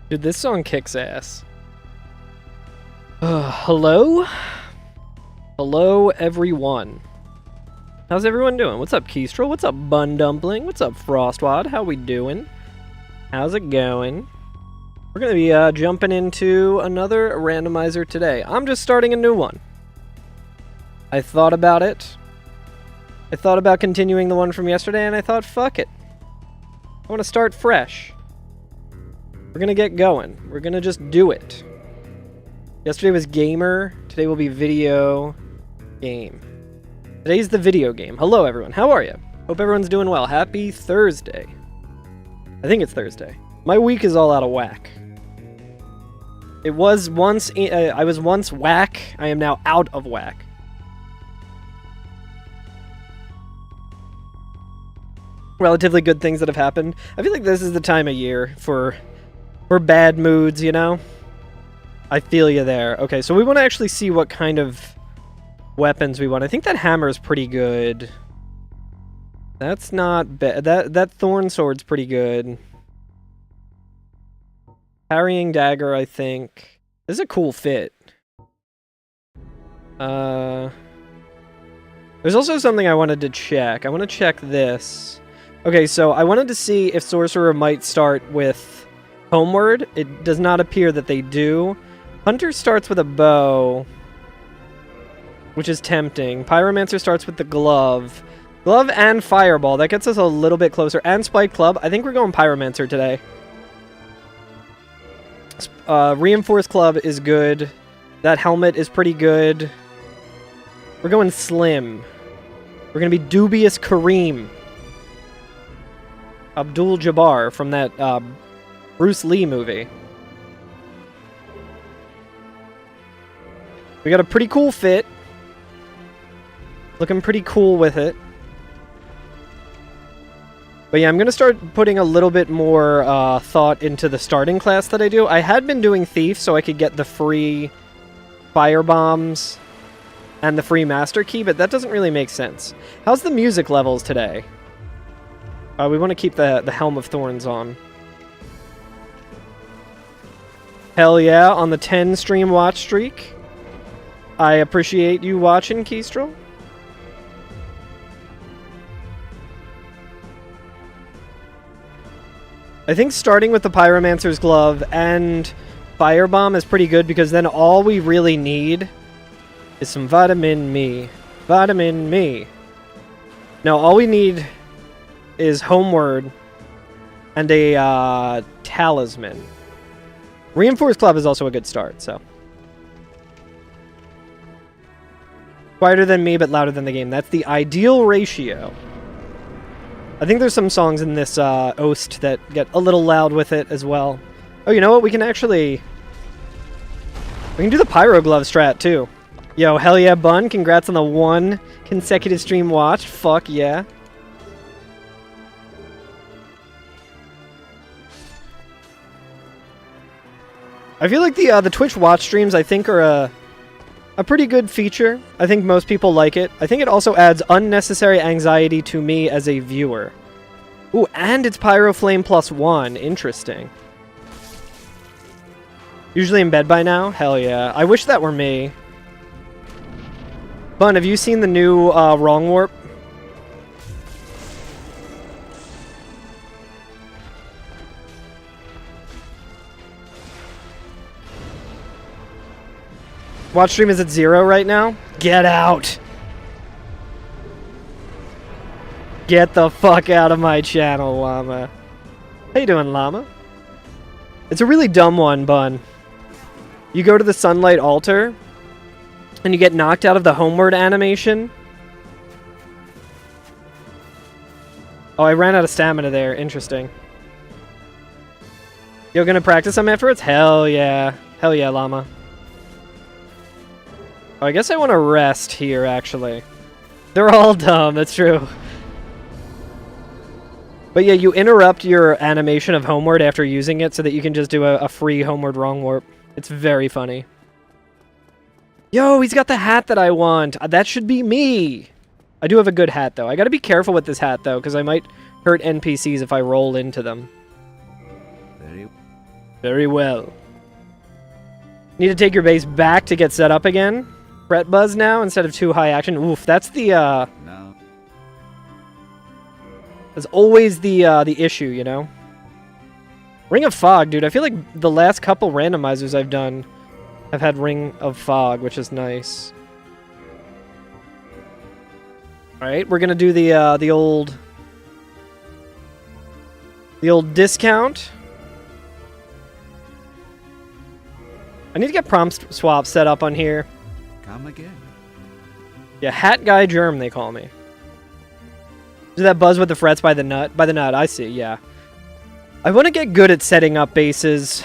Dude, this song kicks ass. Hello? Hello, everyone. How's everyone doing? What's up, Kestrel? What's up, Bun Dumpling? What's up, Frostwad? How we doing? How's it going? We're gonna be jumping into another randomizer today. I'm just starting a new one. I thought about it. I thought about continuing the one from yesterday, and I thought, fuck it. I want to start fresh. We're gonna get going. We're gonna just do it. Yesterday was gamer. Today will be video game. Today's the video game. Hello, everyone. How are you? Hope everyone's doing well. Happy Thursday. I think it's Thursday. My week is all out of whack. It was once... I was once whack. I am now out of whack. Relatively good things that have happened. I feel like this is the time of year for bad moods, you know? I feel you there. Okay, so we want to actually see what kind of weapons we want. I think that hammer is pretty good. That's not bad. That thorn sword's pretty good. Parrying dagger, I think. This is a cool fit. There's also something I wanted to check. I want to check this. Okay, so I wanted to see if Sorcerer might start with Homeward. It does not appear that they do. Hunter starts with a bow, which is tempting. Pyromancer starts with the glove. Glove and fireball. That gets us a little bit closer. And spike club. I think we're going Pyromancer today. Reinforced club is good. That helmet is pretty good. We're going slim. We're going to be Dubious Kareem. Abdul-Jabbar from that Bruce Lee movie. We got a pretty cool fit. Looking pretty cool with it. But yeah, I'm going to start putting a little bit more thought into the starting class that I do. I had been doing Thief so I could get the free fire bombs and the free master key, but that doesn't really make sense. How's the music levels today? We want to keep the Helm of Thorns on. Hell yeah, on the 10 stream watch streak. I appreciate you watching, Kestrel. I think starting with the Pyromancer's Glove and Firebomb is pretty good because then all we really need is some Vitamin Me. Vitamin Me. No, all we need is Homeward and a Talisman. Reinforced Club is also a good start, so. Quieter than me, but louder than the game. That's the ideal ratio. I think there's some songs in this Oast that get a little loud with it as well. Oh, you know what? We can actually... We can do the Pyro Glove strat, too. Yo, hell yeah, Bun. Congrats on the 1 consecutive stream watch. Fuck yeah. I feel like the Twitch watch streams, I think, are a pretty good feature. I think most people like it. I think it also adds unnecessary anxiety to me as a viewer. Ooh, and it's Pyro Flame +1. Interesting. Usually in bed by now? Hell yeah. I wish that were me. Bun, have you seen the new Wrong Warp? Watch stream is at 0 right now? Get out! Get the fuck out of my channel, Llama. How you doing, Llama? It's a really dumb one, Bun. You go to the Sunlight Altar, and you get knocked out of the Homeward animation. Oh, I ran out of stamina there. Interesting. You're gonna practice some afterwards? Hell yeah. Hell yeah, Llama. Oh, I guess I want to rest here, actually. They're all dumb, that's true. But yeah, you interrupt your animation of Homeward after using it so that you can just do a free Homeward Wrong Warp. It's very funny. Yo, he's got the hat that I want. That should be me. I do have a good hat, though. I gotta be careful with this hat, though, because I might hurt NPCs if I roll into them. Very well. Need to take your base back to get set up again. Fret buzz now instead of too high action. Oof, that's the No. That's always the issue, you know? Ring of Fog, dude. I feel like the last couple randomizers I've done have had Ring of Fog, which is nice. Alright, we're gonna do the old discount. I need to get prompt swap set up on here. Come again. Yeah, Hat Guy Germ, they call me. Do that buzz with the frets by the nut? By the nut, I see, yeah. I want to get good at setting up bases.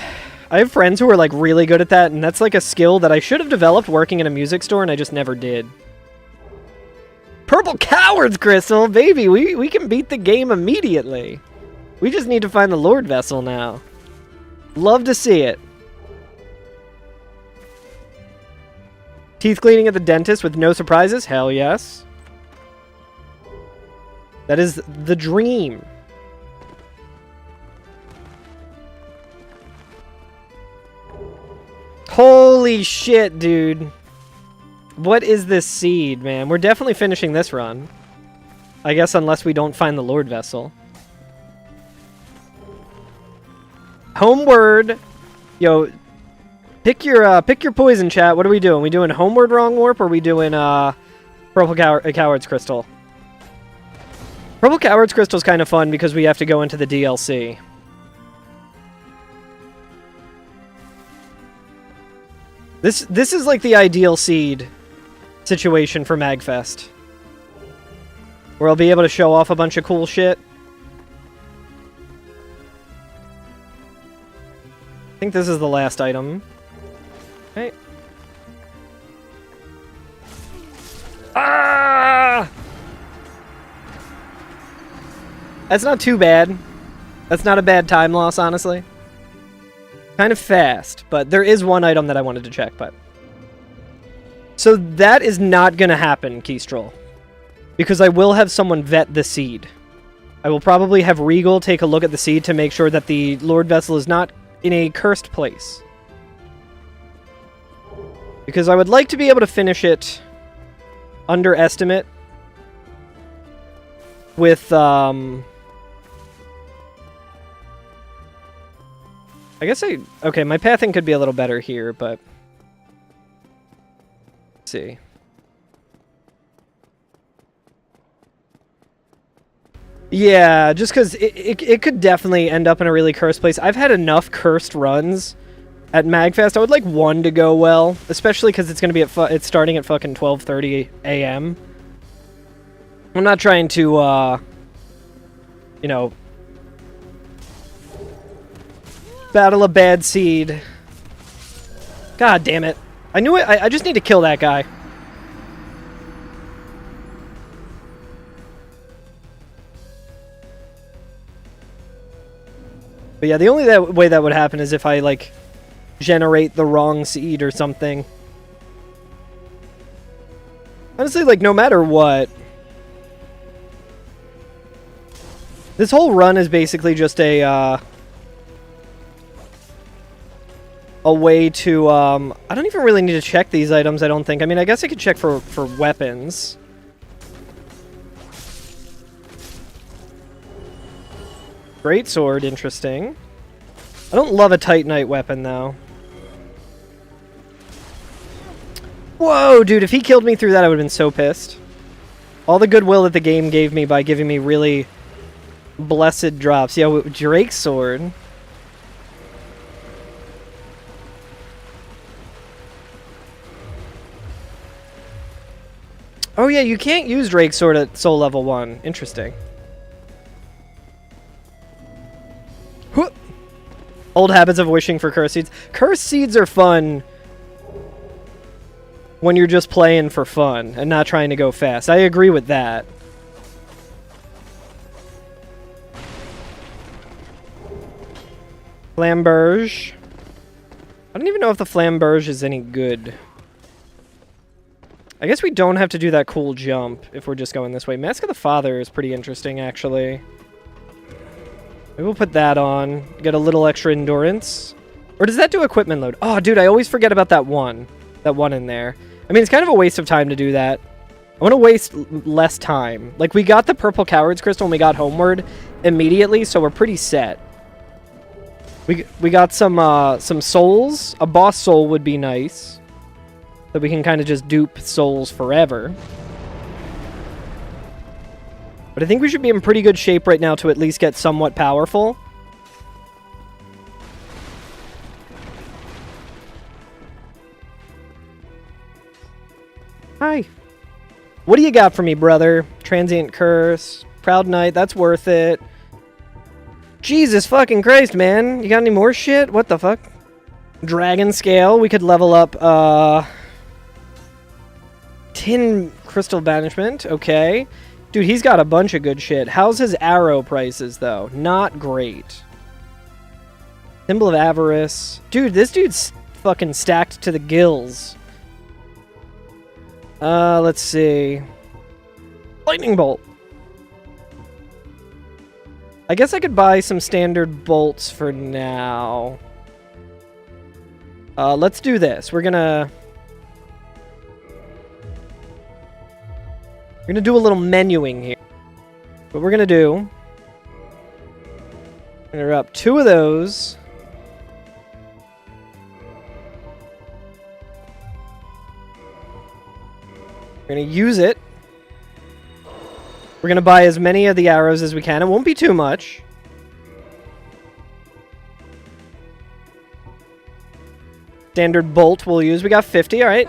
I have friends who are, like, really good at that, and that's, like, a skill that I should have developed working in a music store, and I just never did. Purple Cowards, Crystal! Baby, we can beat the game immediately. We just need to find the Lord Vessel now. Love to see it. Teeth cleaning at the dentist with no surprises? Hell yes. That is the dream. Holy shit, dude. What is this seed, man? We're definitely finishing this run. I guess unless we don't find the Lord Vessel. Homeward. Yo, pick your poison, chat. What are we doing? We doing Homeward Wrong Warp, or are we doing Purple Coward's Crystal? Purple Coward's Crystal is kind of fun because we have to go into the DLC. This is like the ideal seed situation for MAGfest, where I'll be able to show off a bunch of cool shit. I think this is the last item. Okay. Ah! That's not too bad. That's not a bad time loss, honestly. Kind of fast, but there is one item that I wanted to check, but... So that is not going to happen, Keystroll. Because I will have someone vet the seed. I will probably have Regal take a look at the seed to make sure that the Lord Vessel is not in a cursed place. Because I would like to be able to finish it under estimate with, I guess okay, my pathing could be a little better here, but... Let's see. Yeah, just because it could definitely end up in a really cursed place. I've had enough cursed runs at MAGfest. I would like one to go well, especially because it's going to be it's starting at fucking 12:30 a.m. I'm not trying to, you know... battle a bad seed. God damn it. I knew it. I just need to kill that guy. But yeah, the only way that would happen is if I, like, generate the wrong seed or something. Honestly, like, no matter what. This whole run is basically just a way to, I don't even really need to check these items, I don't think. I mean, I guess I could check for weapons. Great sword, interesting. I don't love a Titanite weapon, though. Whoa, dude, if he killed me through that, I would have been so pissed. All the goodwill that the game gave me by giving me really blessed drops. Yeah, Drake's sword. Oh yeah, you can't use Drake's sword at soul level 1. Interesting. Old habits of wishing for curse seeds. Curse seeds are fun when you're just playing for fun and not trying to go fast. I agree with that. Flamberge. I don't even know if the Flamberge is any good. I guess we don't have to do that cool jump if we're just going this way. Mask of the Father is pretty interesting, actually. Maybe we'll put that on. Get a little extra endurance. Or does that do equipment load? Oh, dude, I always forget about that one. That one in there. I mean, it's kind of a waste of time to do that. I want to waste less time. Like, we got the purple Coward's Crystal when we got homeward immediately, so we're pretty set. We got some souls. A boss soul would be nice. So we can kind of just dupe souls forever. But I think we should be in pretty good shape right now to at least get somewhat powerful. Hi. What do you got for me, brother? Transient Curse. Proud Knight. That's worth it. Jesus fucking Christ, man. You got any more shit? What the fuck? Dragon Scale. We could level up, Tin Crystal Banishment. Okay. Dude, he's got a bunch of good shit. How's his arrow prices, though? Not great. Symbol of Avarice. Dude, this dude's fucking stacked to the gills. Let's see. Lightning Bolt. I guess I could buy some standard bolts for now. Let's do this. We're gonna do a little menuing here. What we're gonna do, we're gonna up 2 of those. We're gonna use it. We're gonna buy as many of the arrows as we can. It won't be too much. Standard bolt we'll use. We got 50, alright.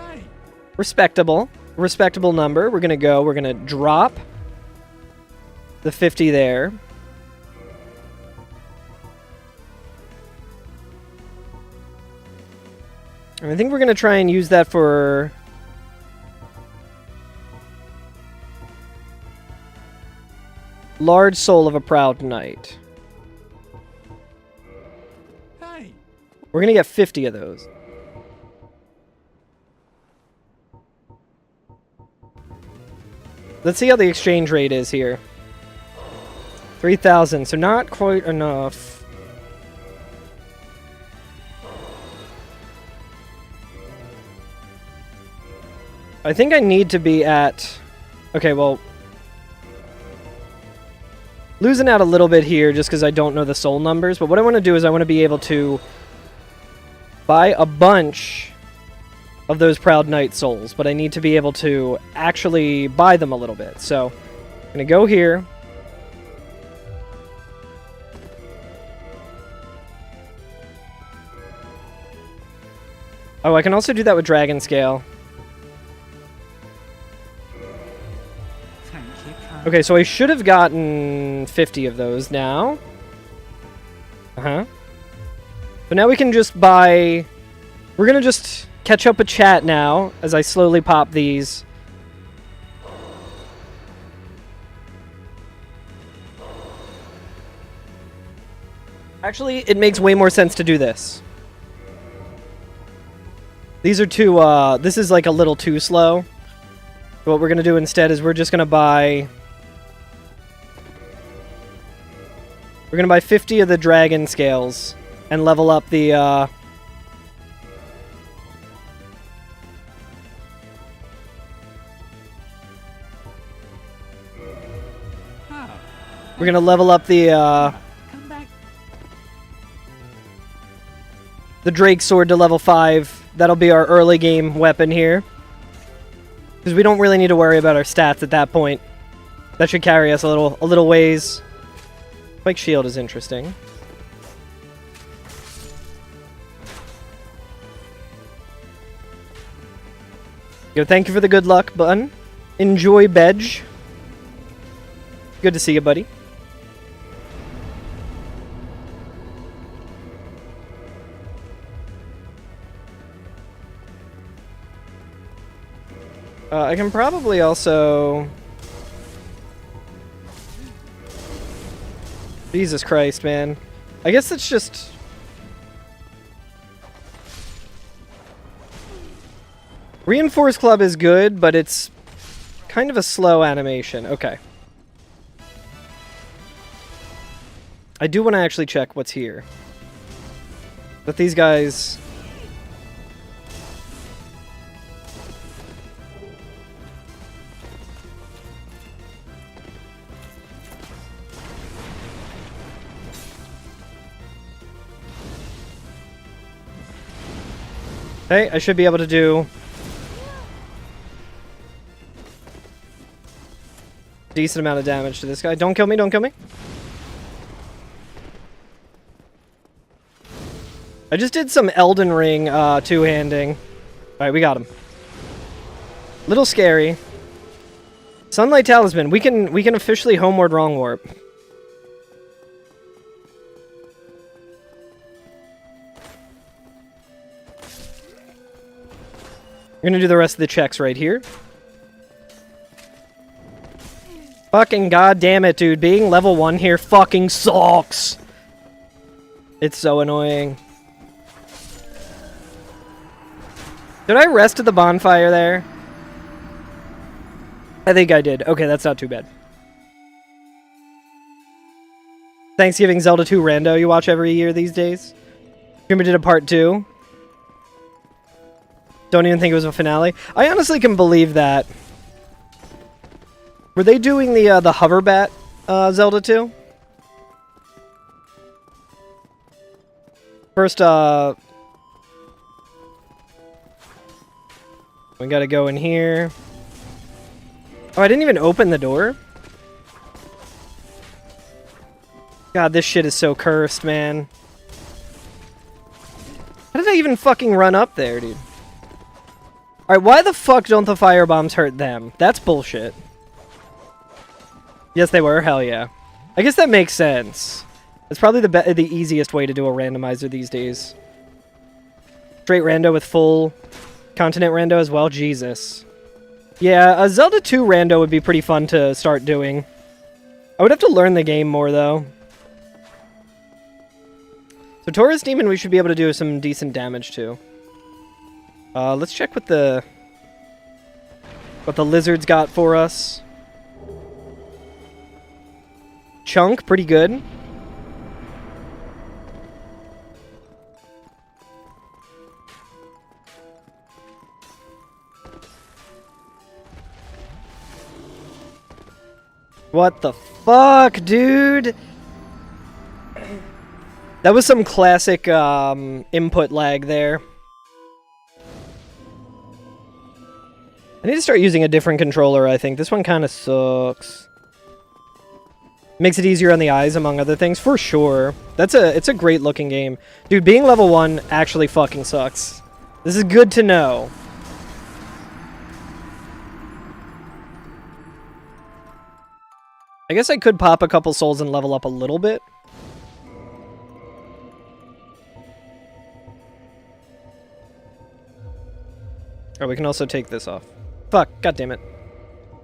Respectable. Respectable number. We're gonna drop the 50 there. And I think we're gonna try and use that for Large Soul of a Proud Knight. Hey. We're gonna get 50 of those. Let's see how the exchange rate is here. 3,000, so not quite enough. I think I need to be at... Okay, well... Losing out a little bit here just because I don't know the soul numbers, but what I want to do is I want to be able to buy a bunch of those Proud Knight souls, but I need to be able to actually buy them a little bit. So, I'm going to go here. Oh, I can also do that with Dragon Scale. Okay, so I should have gotten 50 of those now. Uh-huh. But now we can just buy... We're going to just catch up with chat now as I slowly pop these. Actually, it makes way more sense to do this. These are too, this is like a little too slow. So what we're going to do instead is we're just going to buy... We're going to buy 50 of the Dragon Scales and level up the, We're going to level up the Drake Sword to level 5. That'll be our early game weapon here. Because we don't really need to worry about our stats at that point. That should carry us a little ways. Spike Shield is interesting. Yo, thank you for the good luck button. Enjoy, Bedge. Good to see you, buddy. I can probably also... Jesus Christ, man. I guess it's just... Reinforced Club is good, but it's kind of a slow animation. Okay. I do want to actually check what's here. But these guys... Hey, I should be able to do... decent amount of damage to this guy. Don't kill me, don't kill me. I just did some Elden Ring two-handing. Alright, we got him. Little scary. Sunlight Talisman. We can officially homeward wrong warp. We're gonna do the rest of the checks right here. Fucking goddamn it, dude. Being level 1 here fucking sucks. It's so annoying. Did I rest at the bonfire there? I think I did. Okay, that's not too bad. Thanksgiving Zelda 2 Rando you watch every year these days? Streamer did a part 2. Don't even think it was a finale. I honestly can believe that. Were they doing the Hoverbat Zelda 2? First, we gotta go in here. Oh, I didn't even open the door? God, this shit is so cursed, man. How did I even fucking run up there, dude? Alright, why the fuck don't the firebombs hurt them? That's bullshit. Yes, they were. Hell yeah. I guess that makes sense. It's probably the easiest way to do a randomizer these days. Straight rando with full continent rando as well. Jesus. Yeah, a Zelda 2 rando would be pretty fun to start doing. I would have to learn the game more, though. So Taurus Demon we should be able to do some decent damage to. Let's check what the lizards got for us. Chunk, pretty good. What the fuck, dude? That was some classic input lag there. I need to start using a different controller, I think. This one kind of sucks. Makes it easier on the eyes, among other things, for sure. It's a great looking game. Dude, being level 1 actually fucking sucks. This is good to know. I guess I could pop a couple souls and level up a little bit. Oh, we can also take this off. Fuck, god damn it.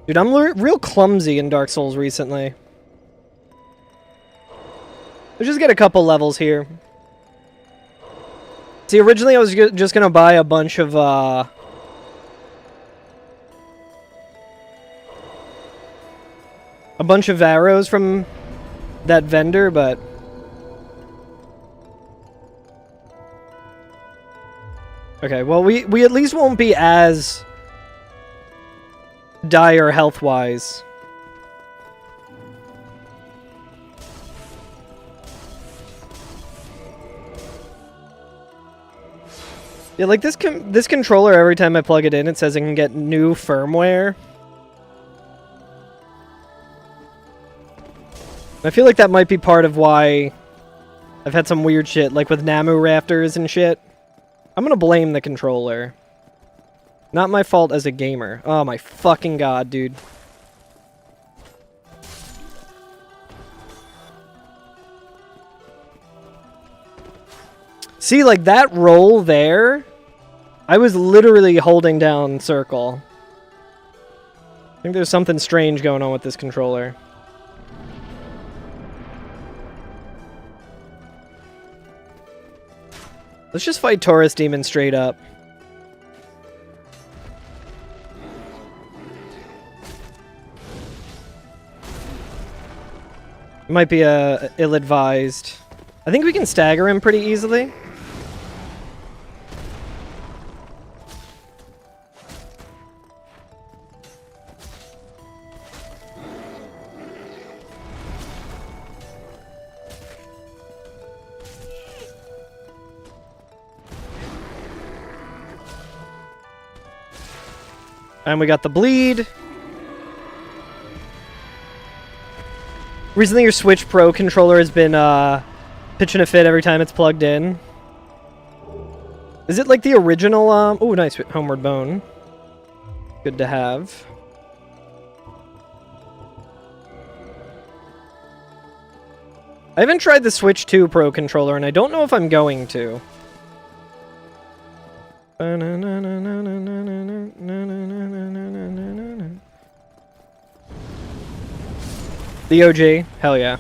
Dude, I'm real clumsy in Dark Souls recently. Let's just get a couple levels here. See, originally I was just gonna buy a bunch of, a bunch of arrows from that vendor, but... Okay, well, we at least won't be as dire health-wise. Yeah, like this controller, every time I plug it in, it says I can get new firmware. I feel like that might be part of why I've had some weird shit, like with Namu Rafters and shit. I'm gonna blame the controller. Not my fault as a gamer. Oh my fucking god, dude. See, like that roll there, I was literally holding down circle. I think there's something strange going on with this controller. Let's just fight Taurus Demon straight up. Might be ill-advised. I think we can stagger him pretty easily. And we got the bleed. Recently, your Switch Pro controller has been pitching a fit every time it's plugged in. Is it like the original? Oh, nice Homeward Bone. Good to have. I haven't tried the Switch 2 Pro controller, and I don't know if I'm going to. The OG? Hell yeah.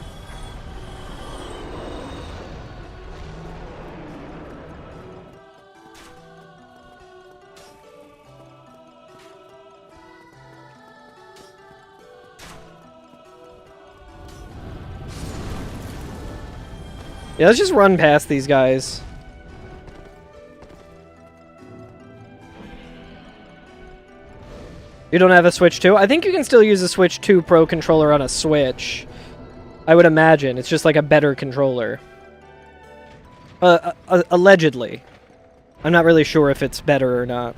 Yeah, let's just run past these guys. You don't have a Switch 2? I think you can still use a Switch 2 Pro controller on a Switch. I would imagine. It's just like a better controller. Allegedly. I'm not really sure if it's better or not.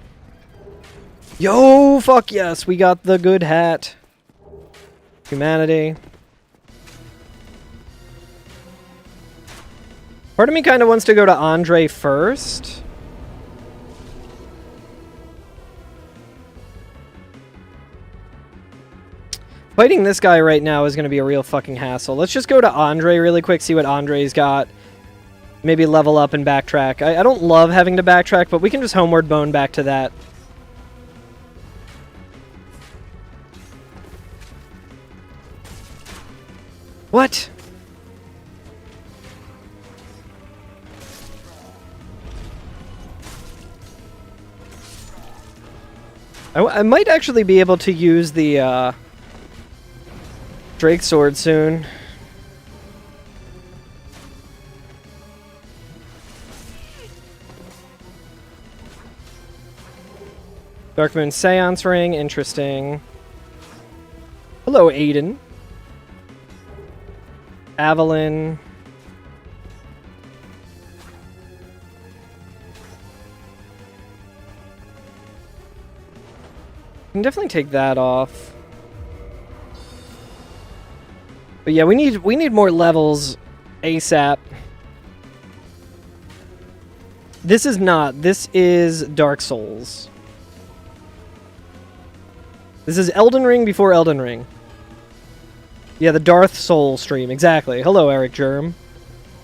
Yo, fuck yes, we got the good hat. Humanity. Part of me kind of wants to go to Andre first. Fighting this guy right now is going to be a real fucking hassle. Let's just go to Andre really quick, see what Andre's got. Maybe level up and backtrack. I don't love having to backtrack, but we can just Homeward Bone back to that. What? I might actually be able to use the Drake Sword soon. Dark Moon Seance Ring, interesting. Hello, Aiden. Avalon. I can definitely take that off. But yeah, we need more levels ASAP. This is not. This is Dark Souls. This is Elden Ring before Elden Ring. Yeah, the Darth Soul stream. Exactly. Hello, Eric Germ.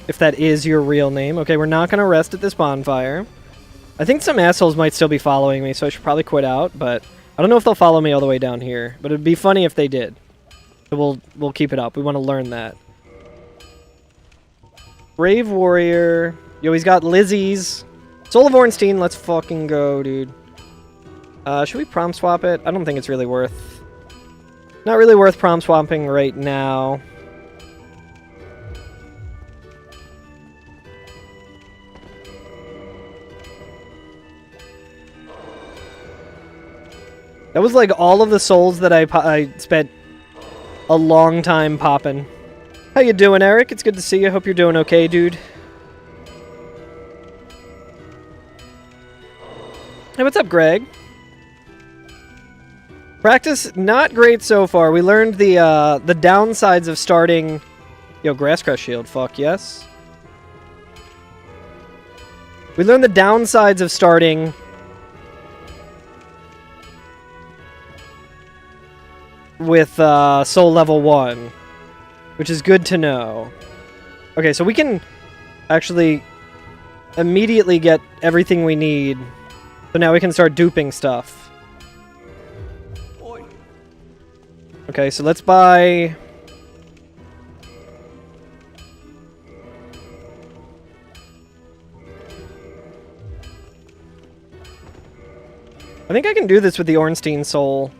If that is your real name. Okay, we're not going to rest at this bonfire. I think some assholes might still be following me, so I should probably quit out, but I don't know if they'll follow me all the way down here, but it'd be funny if they did. So we'll keep it up. We want to learn that. Brave Warrior. Yo, he's got Lizzie's. Soul of Ornstein, let's fucking go, dude. Should we prom swap it? I don't think it's really worth... Not really worth prom swapping right now. That was like all of the souls that I spent a long time popping. How you doing, Eric? It's good to see you. Hope you're doing okay, dude. Hey, what's up, Greg? Practice not great so far. We learned the downsides of starting... Yo, Grass Crush Shield. Fuck yes. We learned the downsides of starting... with soul level 1, which is good to know. Okay, so we can actually immediately get everything we need. So now we can start duping stuff. Okay, so let's buy... I think I can do this with the Ornstein Soul.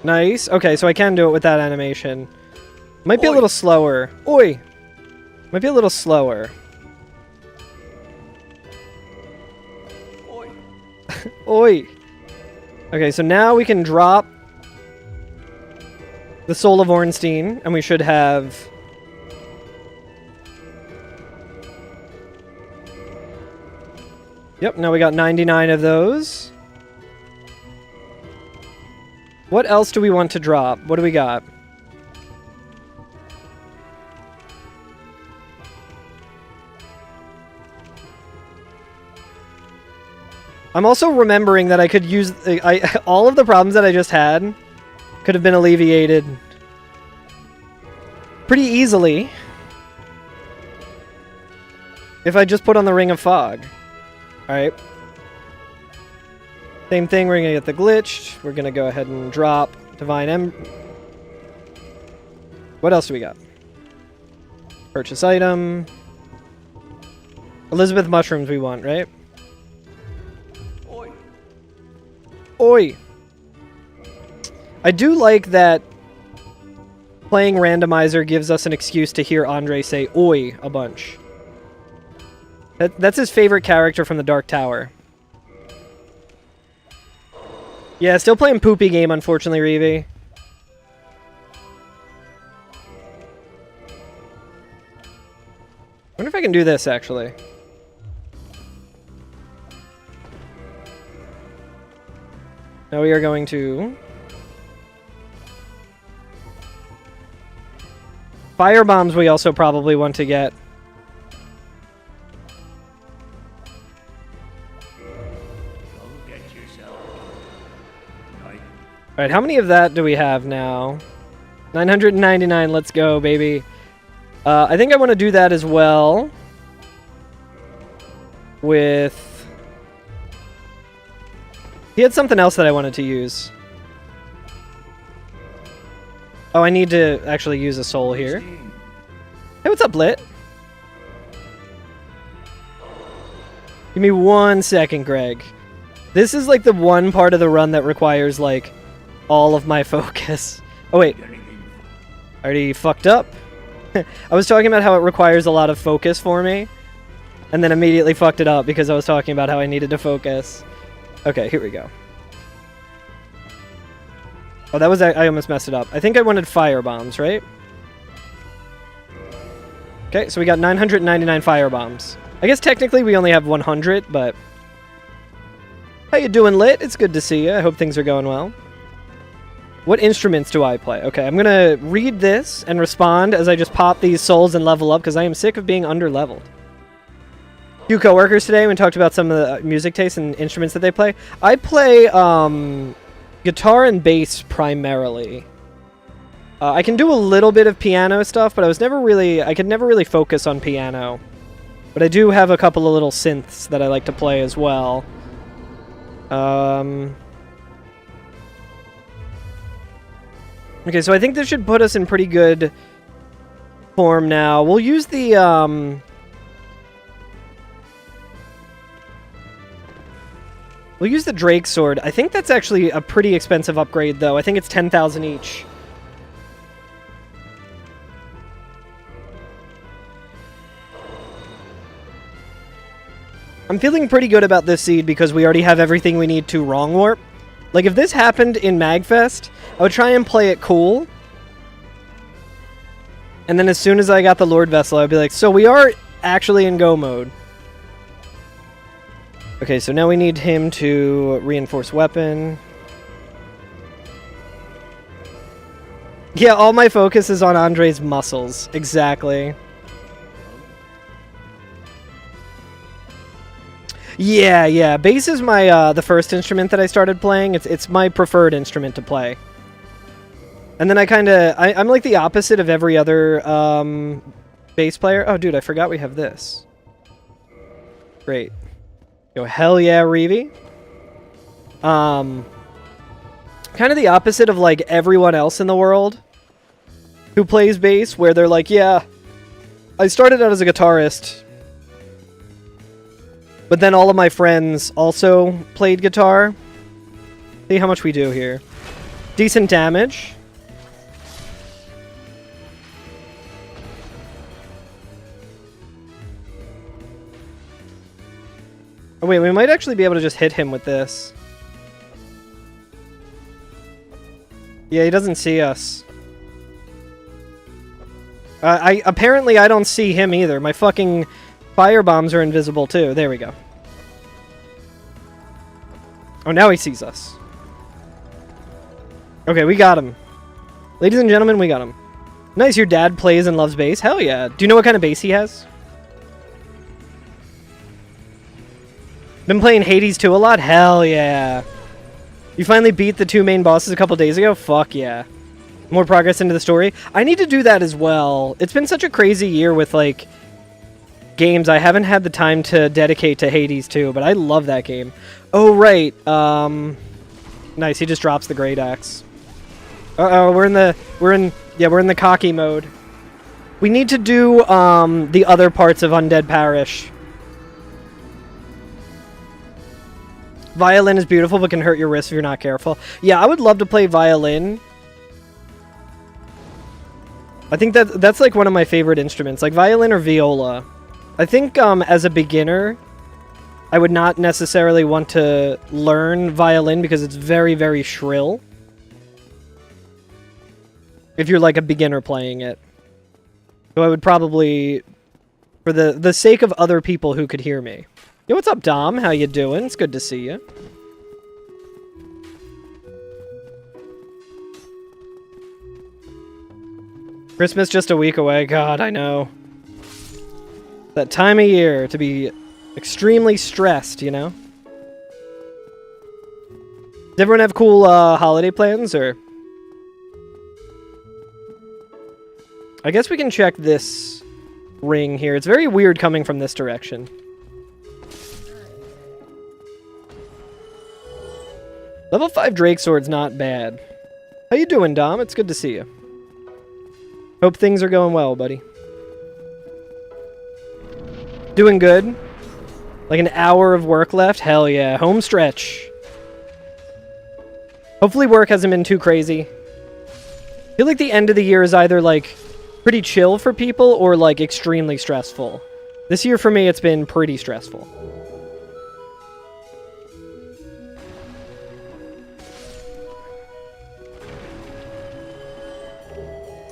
Nice. Okay, so I can do it with that animation. Might be a little slower. Oi! Might be a little slower. Oi. Oi! Okay, so now we can drop the Soul of Ornstein, and we should have Yep, now we got 99 of those. What else do we want to drop? What do we got? I'm also remembering that I could use... all of the problems that I just had could have been alleviated pretty easily if I just put on the Ring of Fog. Alright. Same thing, we're gonna get the glitch. We're gonna go ahead and drop Divine What else do we got? Purchase item. Elizabeth mushrooms we want, right? Oi! I do like that playing Randomizer gives us an excuse to hear Andre say oi a bunch. That's his favorite character from the Dark Tower. Yeah, still playing Poopy Game, unfortunately, Reevy. Wonder if I can do this, actually. Now we are going to... Fire bombs we also probably want to get. Alright, how many of that do we have now? 999, let's go, baby. I think I want to do that as well. With... He had something else that I wanted to use. Oh, I need to actually use a soul here. Hey, what's up, Lit? Give me 1 second, Greg. This is like the one part of the run that requires like all of my focus. Oh wait, I already fucked up. I was talking about how it requires a lot of focus for me, and then immediately fucked it up because I was talking about how I needed to focus. Okay, here we go. Oh, that was... I almost messed it up. I think I wanted fire bombs, right? Okay, so we got 999 fire bombs. I guess technically we only have 100, but... How you doing, Lit? It's good to see you. I hope things are going well. What instruments do I play? Okay, I'm gonna read this and respond as I just pop these souls and level up, because I am sick of being under-leveled. Few co-workers today, we talked about some of the music tastes and instruments that they play. I play guitar and bass primarily. I can do a little bit of piano stuff, but I could never really focus on piano. But I do have a couple of little synths that I like to play as well. Okay, so I think this should put us in pretty good form now. We'll use the We'll use the Drake Sword. I think that's actually a pretty expensive upgrade, though. I think it's 10,000 each. I'm feeling pretty good about this seed because we already have everything we need to Wrong Warp. Like, if this happened in MAGfest, I would try and play it cool. And then as soon as I got the Lord Vessel, I'd be like, so we are actually in go mode. Okay, so now we need him to reinforce weapon. Yeah, all my focus is on Andre's muscles. Exactly. Yeah. Bass is my the first instrument that I started playing. It's my preferred instrument to play. And then I'm like the opposite of every other bass player. Oh, dude, I forgot we have this. Great. Yo, hell yeah, Reevy. Kind of the opposite of, like, everyone else in the world who plays bass, where they're like, yeah, I started out as a guitarist, but then all of my friends also played guitar. See how much we do here. Decent damage. Oh wait, we might actually be able to just hit him with this. Yeah, he doesn't see us. Apparently I don't see him either. My fucking fire bombs are invisible too. There we go. Oh, now he sees us. Okay, we got him. Ladies and gentlemen, we got him. Nice, your dad plays and loves bass? Hell yeah. Do you know what kind of bass he has? Been playing Hades 2 a lot? Hell yeah. You finally beat the 2 main bosses a couple days ago? Fuck yeah. More progress into the story? I need to do that as well. It's been such a crazy year with, like, games. I haven't had the time to dedicate to Hades 2, but I love that game. Oh, right. Nice, he just drops the great axe. Uh-oh, we're in the cocky mode. We need to do, the other parts of Undead Parish. Violin is beautiful, but can hurt your wrist if you're not careful. Yeah, I would love to play violin. I think that's like one of my favorite instruments, like violin or viola. I think as a beginner, I would not necessarily want to learn violin because it's very, very shrill. If you're like a beginner playing it. So I would probably, for the sake of other people who could hear me. Yo, what's up, Dom? How you doing? It's good to see you. Christmas just a week away. God, I know. That time of year to be extremely stressed, you know? Does everyone have cool holiday plans, or? I guess we can check this ring here. It's very weird coming from this direction. Level 5 Drake Sword's not bad. How you doing, Dom? It's good to see you. Hope things are going well, buddy. Doing good? Like an hour of work left? Hell yeah. Home stretch. Hopefully work hasn't been too crazy. I feel like the end of the year is either, like, pretty chill for people or, like, extremely stressful. This year, for me, it's been pretty stressful.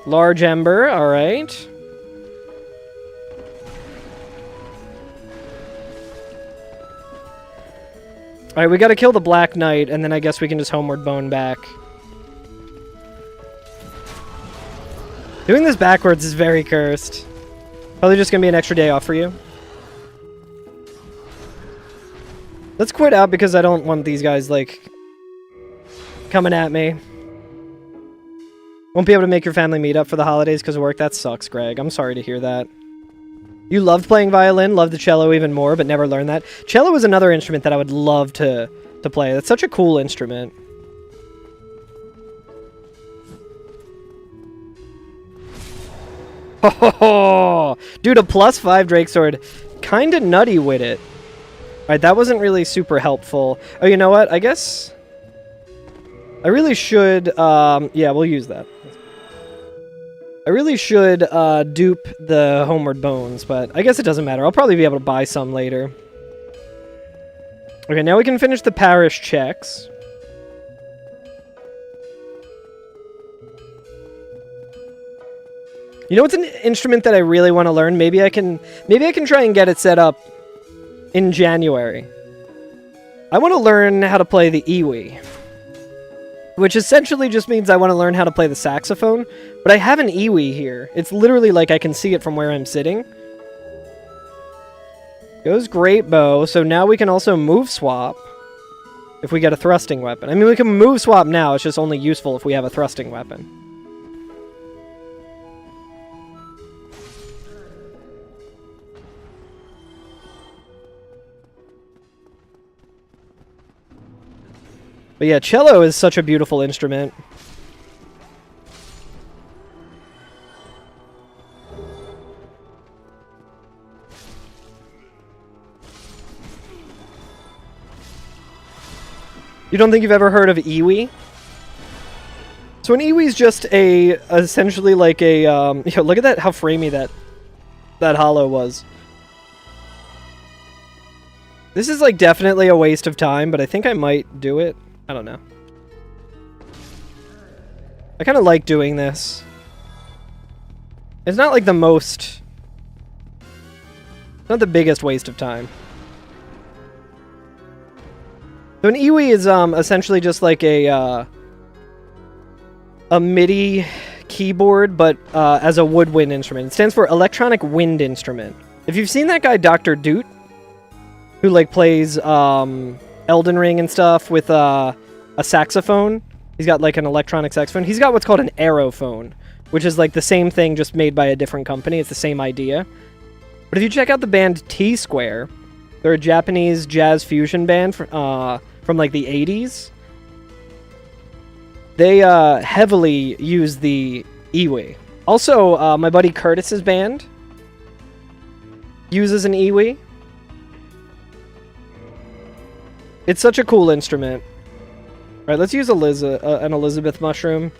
Large Ember, alright. Alright, we gotta kill the Black Knight, and then I guess we can just Homeward Bone back. Doing this backwards is very cursed. Probably just gonna be an extra day off for you. Let's quit out because I don't want these guys, like, coming at me. Won't be able to make your family meet up for the holidays because of work? That sucks, Greg. I'm sorry to hear that. You loved playing violin, loved the cello even more, but never learned that. Cello is another instrument that I would love to play. That's such a cool instrument. Ho ho ho! Dude, a +5 Drake Sword. Kinda nutty with it. Alright, that wasn't really super helpful. Oh, you know what? I guess I really should, yeah, we'll use that. I really should, dupe the Homeward Bones, but I guess it doesn't matter. I'll probably be able to buy some later. Okay, now we can finish the parish checks. You know what's an instrument that I really want to learn? Maybe I can try and get it set up in January. I want to learn how to play the iwi. Which essentially just means I want to learn how to play the saxophone, but I have an iwi here. It's literally like I can see it from where I'm sitting. Goes great bow, so now we can also move swap if we get a thrusting weapon. I mean, we can move swap now, it's just only useful if we have a thrusting weapon. But yeah, cello is such a beautiful instrument. You don't think you've ever heard of iwi? So an iwi is just essentially like a, yo, look at that, how framey that hollow was. This is like definitely a waste of time, but I think I might do it. I don't know. I kind of like doing this. It's not like the most... Not the biggest waste of time. So an iwi is essentially just like a MIDI keyboard, but as a woodwind instrument. It stands for Electronic Wind Instrument. If you've seen that guy, Dr. Doot, who like plays Elden Ring and stuff with a saxophone, he's got like an electronic saxophone. He's got what's called an aerophone, which is like the same thing, just made by a different company. It's the same idea. But if you check out the band T-Square, they're a Japanese jazz fusion band from like the 80s. They heavily use the iwi. Also, my buddy Curtis's band uses an iwi. It's such a cool instrument. All right, let's use an Elizabeth mushroom.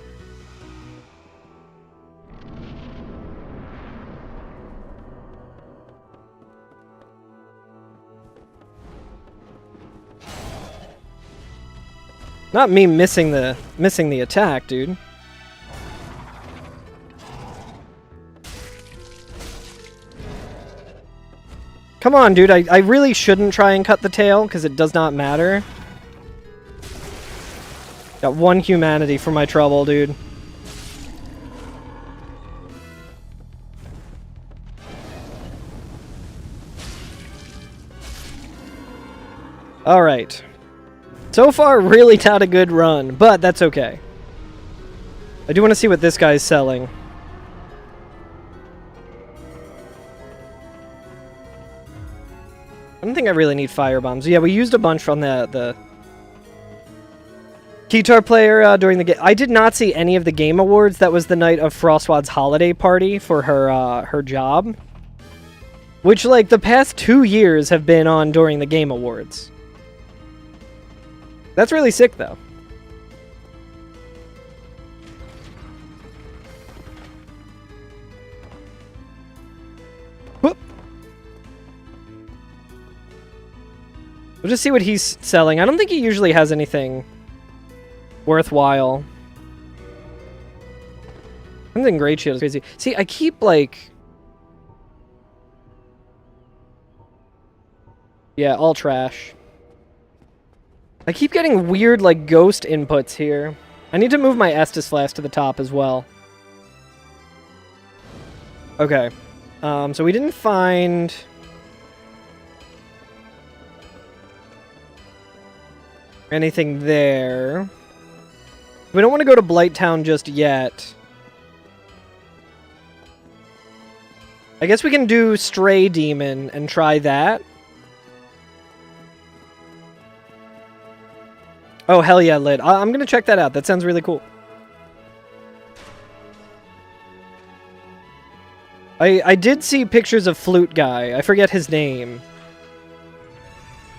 Not me missing the attack, dude. Come on, dude. I really shouldn't try and cut the tail, because it does not matter. Got 1 humanity for my trouble, dude. Alright. So far, really not a good run, but that's okay. I do want to see what this guy's selling. I don't think I really need fire bombs. Yeah, we used a bunch from the guitar player during the game. I did not see any of the game awards. That was the night of Frostwad's holiday party for her job, which like the past 2 years have been on during the game awards. That's really sick, though. Whoop. We'll just see what he's selling. I don't think he usually has anything worthwhile. Something Great Shield is crazy. See, I keep, like... Yeah, all trash. I keep getting weird, like, ghost inputs here. I need to move my Estus Flask to the top as well. Okay. So we didn't find... anything there. We don't want to go to Blighttown just yet. I guess we can do Stray Demon and try that. Oh, hell yeah, Lid. I'm gonna check that out. That sounds really cool. I did see pictures of Flute Guy. I forget his name.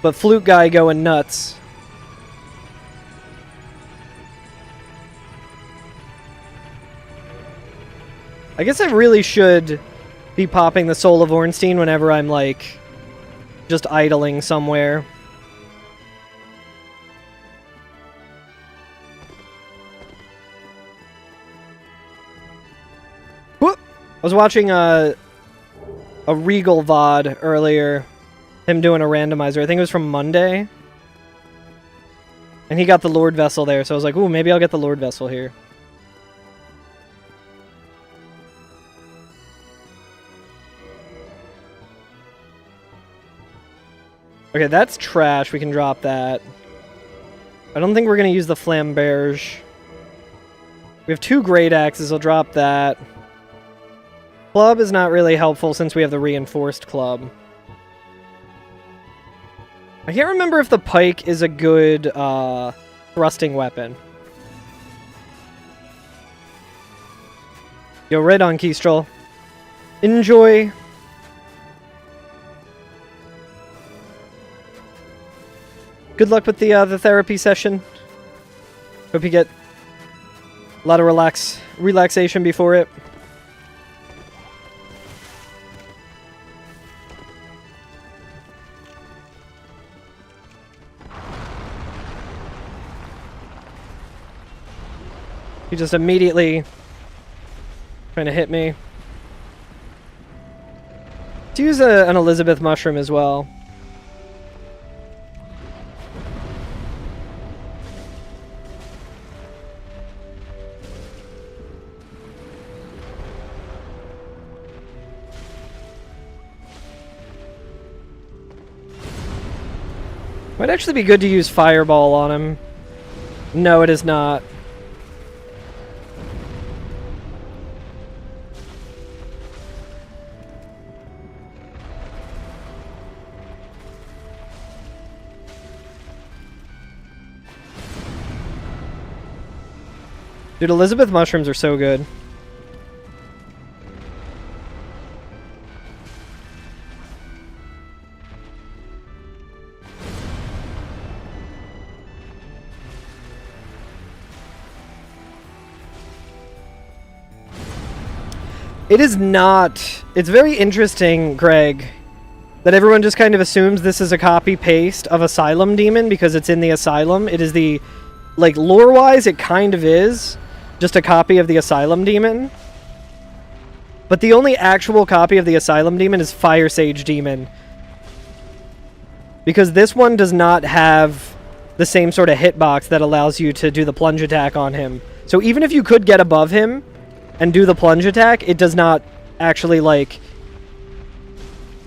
But Flute Guy going nuts. I guess I really should be popping the Soul of Ornstein whenever I'm, like, just idling somewhere. I was watching a Regal VOD earlier, him doing a randomizer. I think it was from Monday. And he got the Lord Vessel there, so I was like, ooh, maybe I'll get the Lord Vessel here. Okay, that's trash. We can drop that. I don't think we're going to use the Flamberge. We have 2 Great Axes. I'll drop that. Club is not really helpful since we have the reinforced club. I can't remember if the pike is a good thrusting weapon. Yo, right on, Kestrel. Enjoy. Good luck with the therapy session. Hope you get a lot of relaxation before it. He just immediately trying to hit me. Let's use an Elizabeth mushroom as well. Might actually be good to use Fireball on him. No, it is not. Dude, Elizabeth mushrooms are so good. It is not. It's very interesting, Greg, that everyone just kind of assumes this is a copy-paste of Asylum Demon because it's in the Asylum. It is the... Like, lore-wise, it kind of is just a copy of the Asylum Demon. But the only actual copy of the Asylum Demon is Fire Sage Demon. Because this one does not have the same sort of hitbox that allows you to do the plunge attack on him. So even if you could get above him and do the plunge attack, it does not actually, like,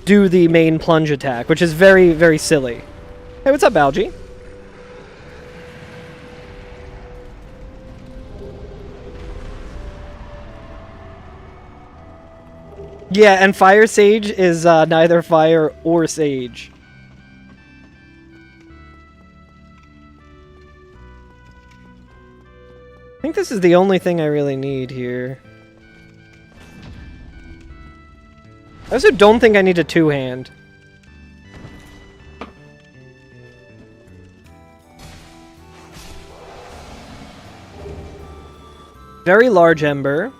do the main plunge attack, which is very, very silly. Hey, what's up, Algie? Yeah, and Fire Sage is neither fire or sage. I think this is the only thing I really need here. I also don't think I need a two-hand. Very large ember.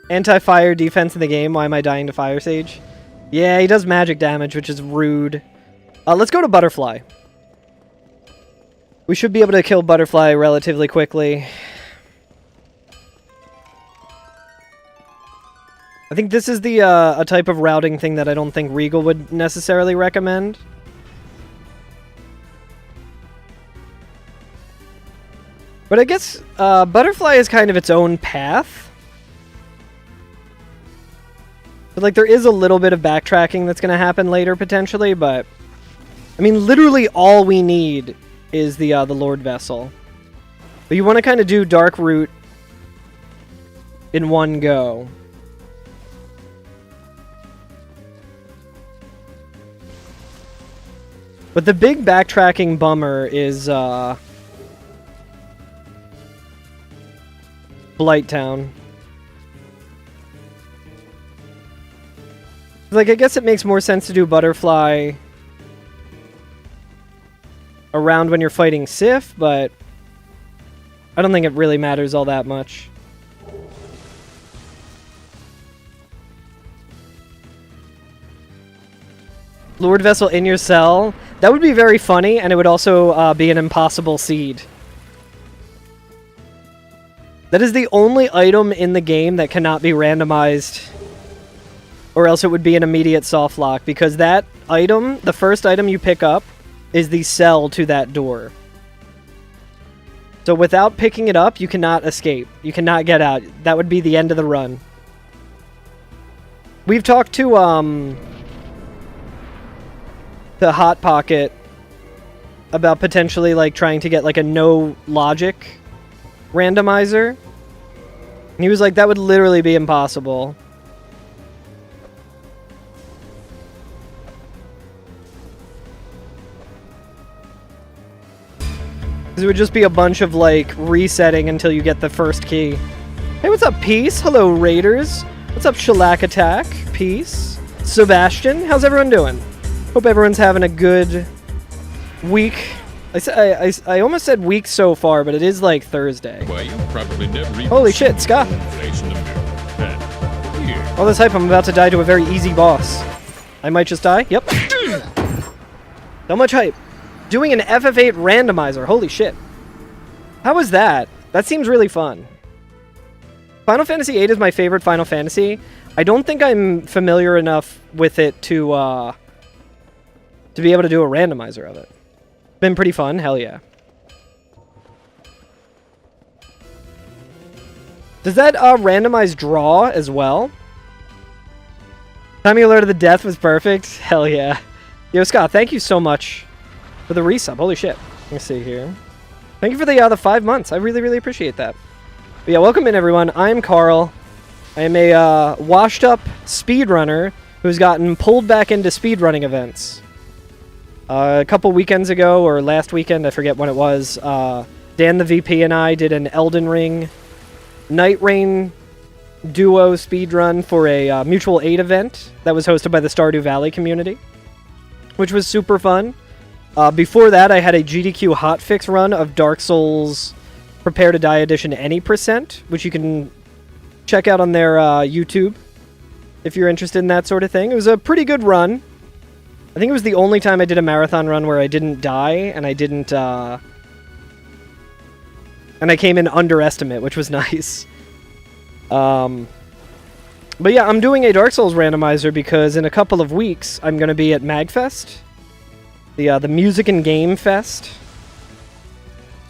Anti-fire defense in the game. Why am I dying to Fire Sage? Yeah, he does magic damage, which is rude. Let's go to Butterfly. We should be able to kill Butterfly relatively quickly. I think this is the a type of routing thing that I don't think Regal would necessarily recommend. But I guess Butterfly is kind of its own path. But, like, there is a little bit of backtracking that's going to happen later, potentially, but... I mean, literally all we need is the Lord Vessel. But you want to kind of do Dark Root in one go. But the big backtracking bummer is, Blighttown. Like, I guess it makes more sense to do Butterfly around when you're fighting Sif, but I don't think it really matters all that much. Lord Vessel in your cell? That would be very funny, and it would also be an impossible seed. That is the only item in the game that cannot be randomized, or else it would be an immediate soft lock, because that item, the first item you pick up, is the cell to that door. So without picking it up, you cannot escape. You cannot get out. That would be the end of the run. We've talked to Hot Pocket about potentially, like, trying to get, like, a no logic randomizer. And he was like, that would literally be impossible. It would just be a bunch of, like, resetting until you get the first key. Hey, what's up, Peace? Hello, Raiders. What's up, Shellac Attack? Peace. Sebastian, how's everyone doing? Hope everyone's having a good week. I almost said week so far, but it is, like, Thursday. Well, you probably never even Holy shit, Scott. All this hype, I'm about to die to a very easy boss. I might just die? Yep. So much hype. Doing an FF8 randomizer. Holy shit. How was that? That seems really fun. Final Fantasy VIII is my favorite Final Fantasy. I don't think I'm familiar enough with it to be able to do a randomizer of it. Been pretty fun. Hell yeah. Does that randomize draw as well? Timing alert of the death was perfect. Hell yeah. Yo, Scott, thank you so much for the resub. Holy shit. Let me see here. Thank you for the 5 months. I really, really appreciate that. But yeah, welcome in, everyone. I'm Carl. I am a washed-up speedrunner who's gotten pulled back into speedrunning events. A couple weekends ago, or last weekend, I forget when it was, Dan the VP and I did an Elden Ring Night Rain duo speedrun for a mutual aid event that was hosted by the Stardew Valley community, which was super fun. Before that, I had a GDQ hotfix run of Dark Souls Prepare to Die Edition Any %, which you can check out on their YouTube if you're interested in that sort of thing. It was a pretty good run. I think it was the only time I did a marathon run where I didn't die, and I didn't... and I came in underestimate, which was nice. But yeah, I'm doing a Dark Souls Randomizer because in a couple of weeks, I'm going to be at MAGfest. The Music and Game Fest.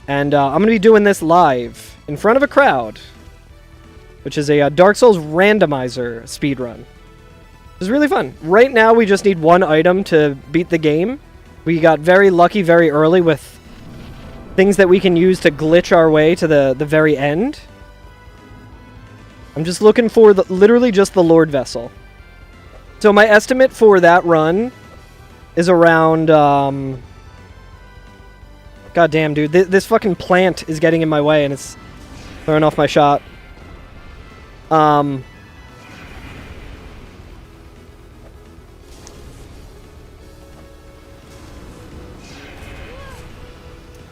And I'm going to be doing this live in front of a crowd. Which is a Dark Souls Randomizer speedrun. It's really fun. Right now, we just need one item to beat the game. We got very lucky very early with things that we can use to glitch our way to the very end. I'm just looking for literally just the Lord Vessel. So my estimate for that run is around... God damn, dude. This fucking plant is getting in my way and it's throwing off my shot.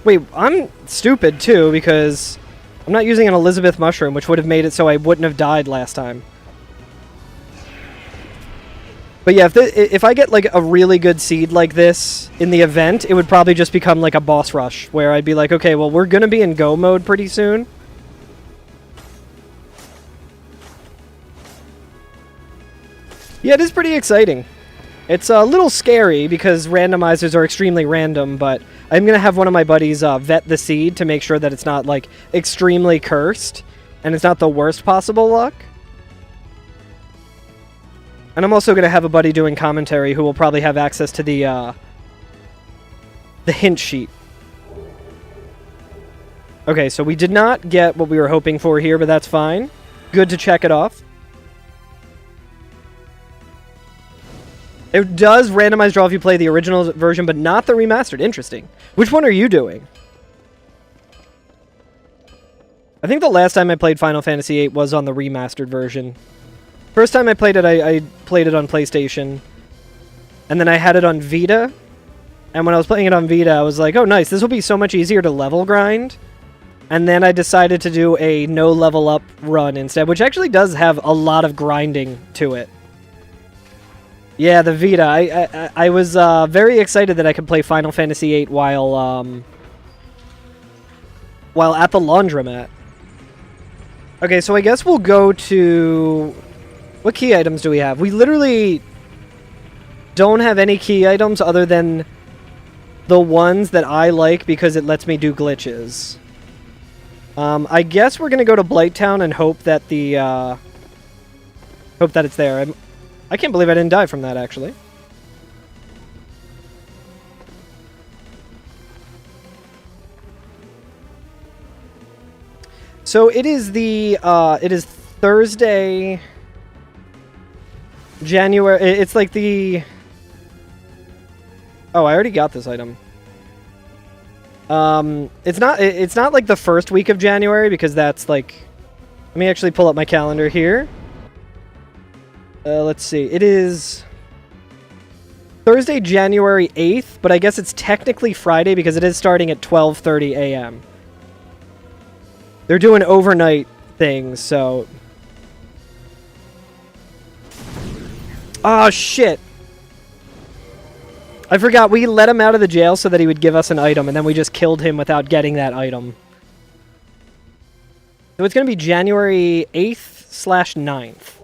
Wait, I'm stupid too because I'm not using an Elizabeth mushroom, which would have made it so I wouldn't have died last time. But yeah, if I get like a really good seed like this in the event, it would probably just become like a boss rush where I'd be like, okay, well, we're gonna be in go mode pretty soon. Yeah, it is pretty exciting. It's a little scary because randomizers are extremely random, but I'm going to have one of my buddies vet the seed to make sure that it's not, like, extremely cursed, and it's not the worst possible luck. And I'm also going to have a buddy doing commentary who will probably have access to the hint sheet. Okay, so we did not get what we were hoping for here, but that's fine. Good to check it off. It does randomize draw if you play the original version, but not the remastered. Interesting. Which one are you doing? I think the last time I played Final Fantasy VIII was on the remastered version. First time I played it, I played it on PlayStation. And then I had it on Vita. And when I was playing it on Vita, I was like, oh, nice. This will be so much easier to level grind. And then I decided to do a no level up run instead, which actually does have a lot of grinding to it. Yeah, the Vita. I was very excited that I could play Final Fantasy VIII while at the laundromat. Okay, so I guess we'll go to... What key items do we have? We literally don't have any key items other than the ones that I like because it lets me do glitches. I guess we're gonna go to Blighttown and hope that it's there. I can't believe I didn't die from that, actually. So it is it is Thursday, January. It's like the... Oh, I already got this item. It's not like the first week of January because that's like... Let me actually pull up my calendar here. Let's see. It is Thursday, January 8th, but I guess it's technically Friday because it is starting at 12:30 a.m. They're doing overnight things, so... Oh, shit! I forgot, we let him out of the jail so that he would give us an item, and then we just killed him without getting that item. So it's going to be January 8th/9th.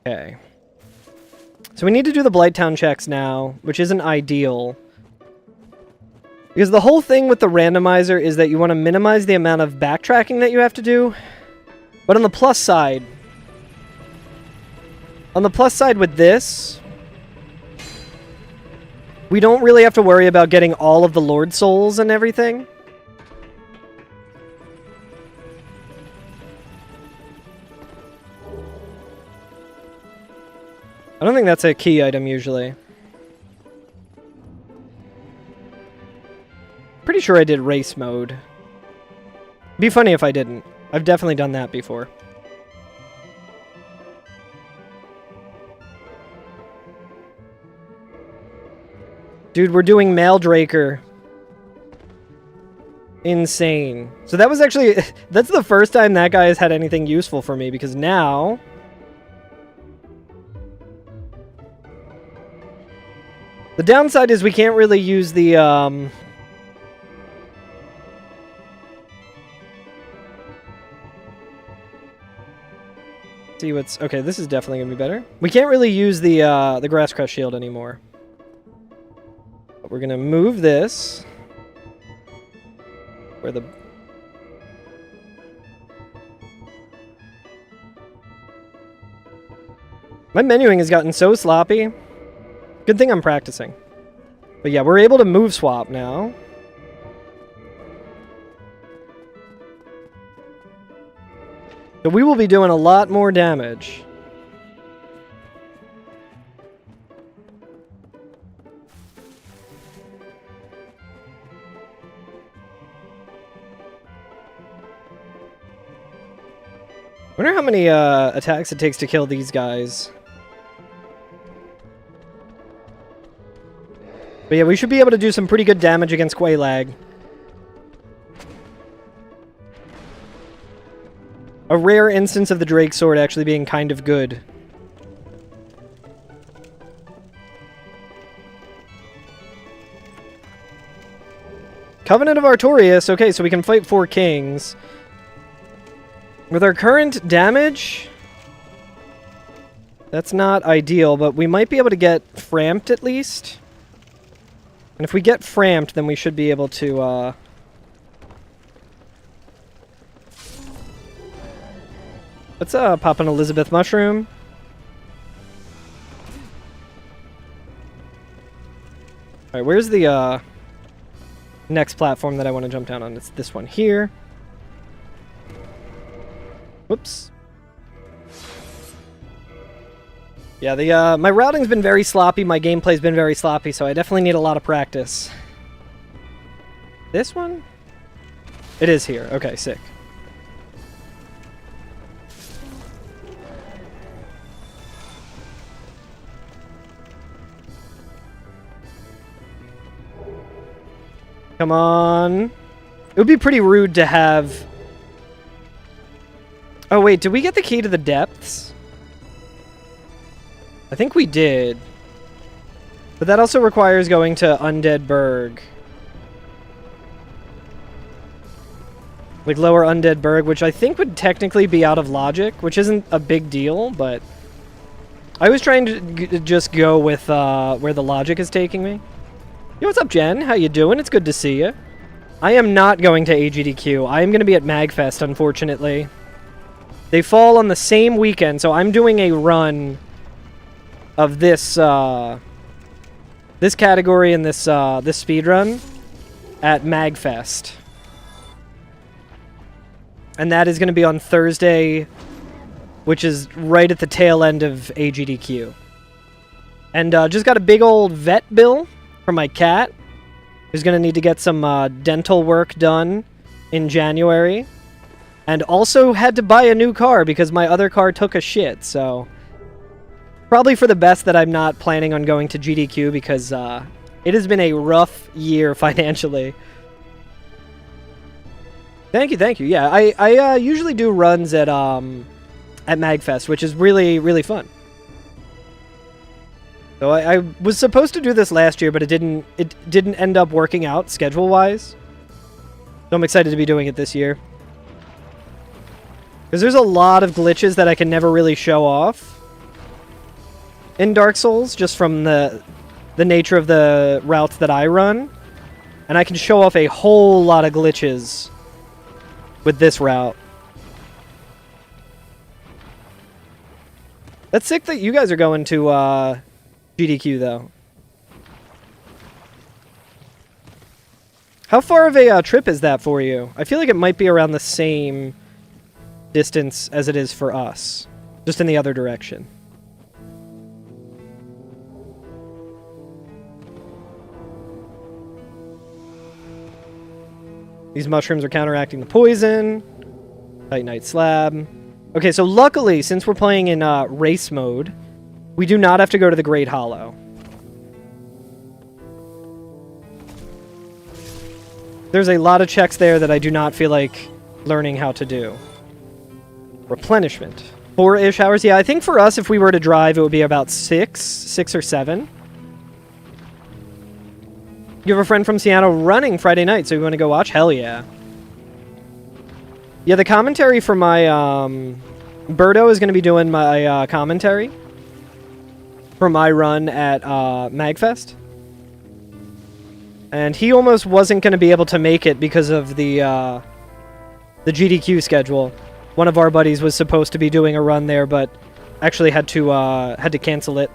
Okay. So we need to do the Blighttown checks now, which isn't ideal. Because the whole thing with the randomizer is that you want to minimize the amount of backtracking that you have to do. But on the plus side with this, we don't really have to worry about getting all of the Lord Souls and everything. I don't think that's a key item usually. Pretty sure I did race mode. Be funny if I didn't. I've definitely done that before. Dude, we're doing Maldraker. Insane. So that was actually... That's the first time that guy has had anything useful for me, because now... The downside is we can't really use the, See what's... Okay, this is definitely gonna be better. We can't really use the Grass Crest Shield anymore. But we're gonna move this. Where the... My menuing has gotten so sloppy. Good thing I'm practicing. But yeah, we're able to move swap now. So we will be doing a lot more damage. Wonder how many attacks it takes to kill these guys. But yeah, we should be able to do some pretty good damage against Qualag. A rare instance of the Drake Sword actually being kind of good. Covenant of Artorias. Okay, so we can fight 4 kings. With our current damage... That's not ideal, but we might be able to get Framped at least. And if we get Framped, then we should be able to, Let's, pop an Elizabeth Mushroom. Alright, where's the, next platform that I want to jump down on? It's this one here. Whoops. Yeah, my routing's been very sloppy, my gameplay's been very sloppy, so I definitely need a lot of practice. This one? It is here. Okay, sick. Come on. It would be pretty rude to have... Oh wait, did we get the key to the depths? I think we did. But that also requires going to Undead Burg. Like Lower Undead Burg, which I think would technically be out of logic, which isn't a big deal, but... I was trying to just go with where the logic is taking me. Yo, what's up, Jen? How you doing? It's good to see you. I am not going to AGDQ. I am going to be at MAGfest, unfortunately. They fall on the same weekend, so I'm doing a run of this this category and this speed run at MAGfest. And that is going to be on Thursday, which is right at the tail end of AGDQ. And just got a big old vet bill for my cat, who's going to need to get some dental work done in January. And also had to buy a new car because my other car took a shit, so... Probably for the best that I'm not planning on going to GDQ because it has been a rough year financially. Thank you, thank you. Yeah, I usually do runs at MAGfest, which is really, really fun. So I was supposed to do this last year, but it didn't end up working out schedule-wise. So I'm excited to be doing it this year. Because there's a lot of glitches that I can never really show off in Dark Souls, just from the nature of the routes that I run. And I can show off a whole lot of glitches with this route. That's sick that you guys are going to GDQ, though. How far of a trip is that for you? I feel like it might be around the same distance as it is for us. Just in the other direction. These mushrooms are counteracting the poison. Titanite slab. Okay, so luckily, since we're playing in race mode, we do not have to go to the Great Hollow. There's a lot of checks there that I do not feel like learning how to do. Replenishment. 4-ish hours. Yeah, I think for us, if we were to drive, it would be about 6 or 7. You have a friend from Seattle running Friday night, so you want to go watch? Hell yeah. Yeah, the commentary for my, Birdo is going to be doing my, commentary for my run at, MAGfest. And he almost wasn't going to be able to make it because of the GDQ schedule. One of our buddies was supposed to be doing a run there, but actually had to cancel it.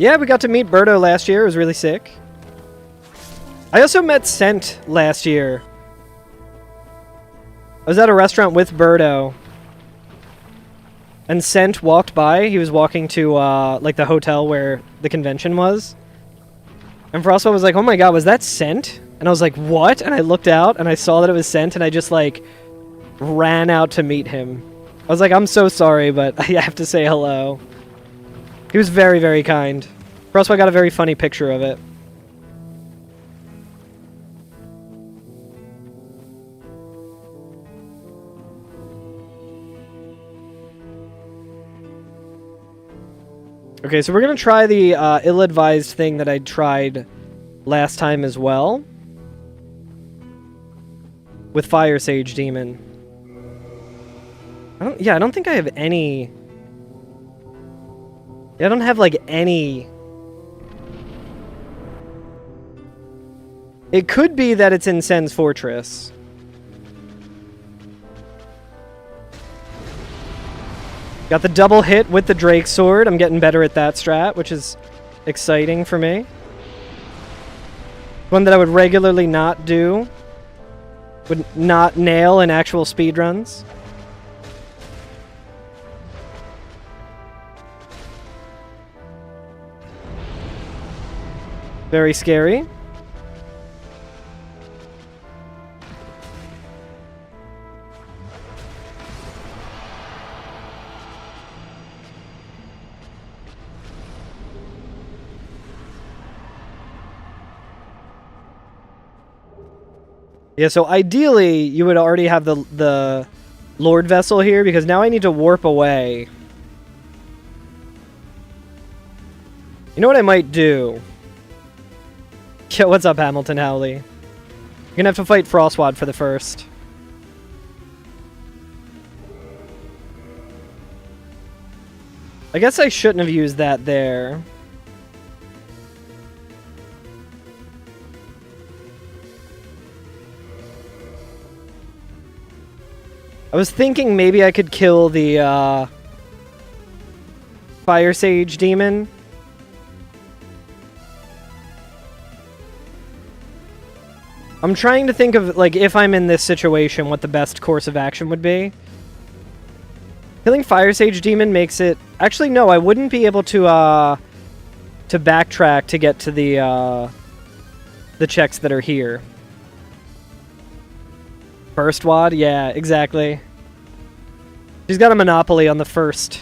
Yeah, we got to meet Birdo last year. It was really sick. I also met Scent last year. I was at a restaurant with Birdo. And Scent walked by. He was walking to, like, the hotel where the convention was. And Frostwell was like, oh my god, was that Scent? And I was like, what? And I looked out, and I saw that it was Scent, and I just, like, ran out to meet him. I was like, I'm so sorry, but I have to say hello. He was very, very kind. Frostwell got a very funny picture of it. Okay, so we're going to try the ill-advised thing that I tried last time as well. With Fire Sage Demon. I don't think I have any... Yeah, I don't have, like, any... It could be that it's in Sen's Fortress. Got the double hit with the Drake Sword. I'm getting better at that strat, which is exciting for me. One that I would regularly not do. Would not nail in actual speedruns. Very scary. Yeah, so ideally, you would already have the Lord Vessel here, because now I need to warp away. You know what I might do? Yeah, what's up, Hamilton Howley? You're gonna have to fight Frostwad for the first. I guess I shouldn't have used that there. I was thinking maybe I could kill the Fire Sage Demon. I'm trying to think of, like, if I'm in this situation, what the best course of action would be. Killing Fire Sage Demon makes it... Actually, no, I wouldn't be able to backtrack to get to the checks that are here. First WAD? Yeah, exactly. She's got a monopoly on the first.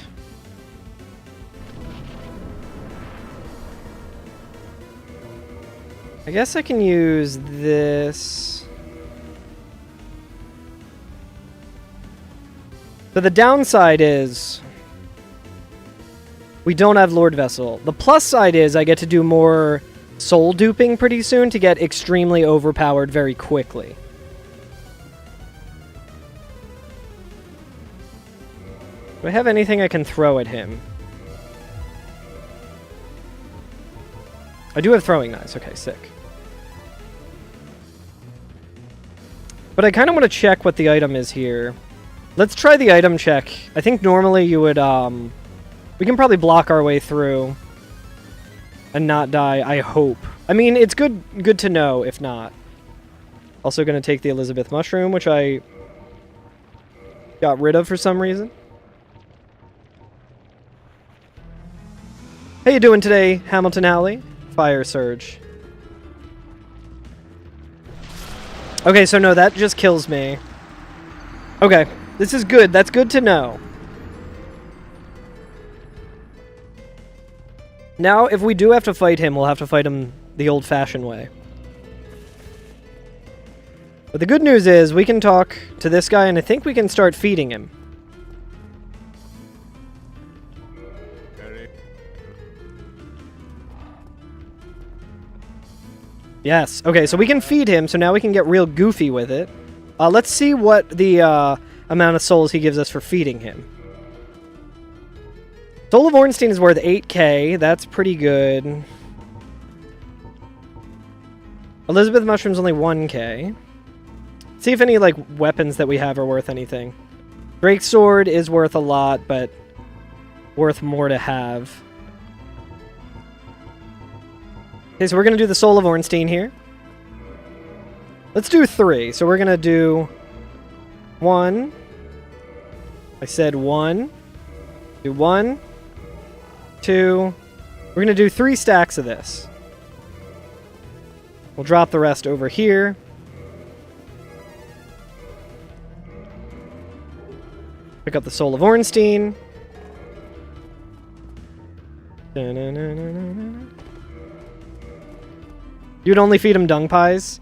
I guess I can use this. So the downside is we don't have Lord Vessel. The plus side is I get to do more soul duping pretty soon to get extremely overpowered very quickly. Do I have anything I can throw at him? I do have throwing knives. Okay, sick. But I kind of want to check what the item is here. Let's try the item check. I think normally you would, we can probably block our way through and not die, I hope. I mean, it's good to know, if not. Also going to take the Elizabeth mushroom, which I got rid of for some reason. How you doing today, Hamilton Alley? Fire Surge. Okay, so no, that just kills me. Okay, this is good. That's good to know. Now, if we do have to fight him, we'll have to fight him the old-fashioned way. But the good news is, we can talk to this guy, and I think we can start feeding him. Yes. Okay, so we can feed him, so now we can get real goofy with it. Let's see what the amount of souls he gives us for feeding him. Soul of Ornstein is worth 8k. That's pretty good. Elizabeth Mushroom's only 1k. See if any, like, weapons that we have are worth anything. Drake's Sword is worth a lot, but worth more to have. Okay, so we're going to do the Soul of Ornstein here. Let's do 3. So we're going to do 1. I said 1. Do 1. 2. We're going to do 3 stacks of this. We'll drop the rest over here. Pick up the Soul of Ornstein. You'd only feed him dung pies?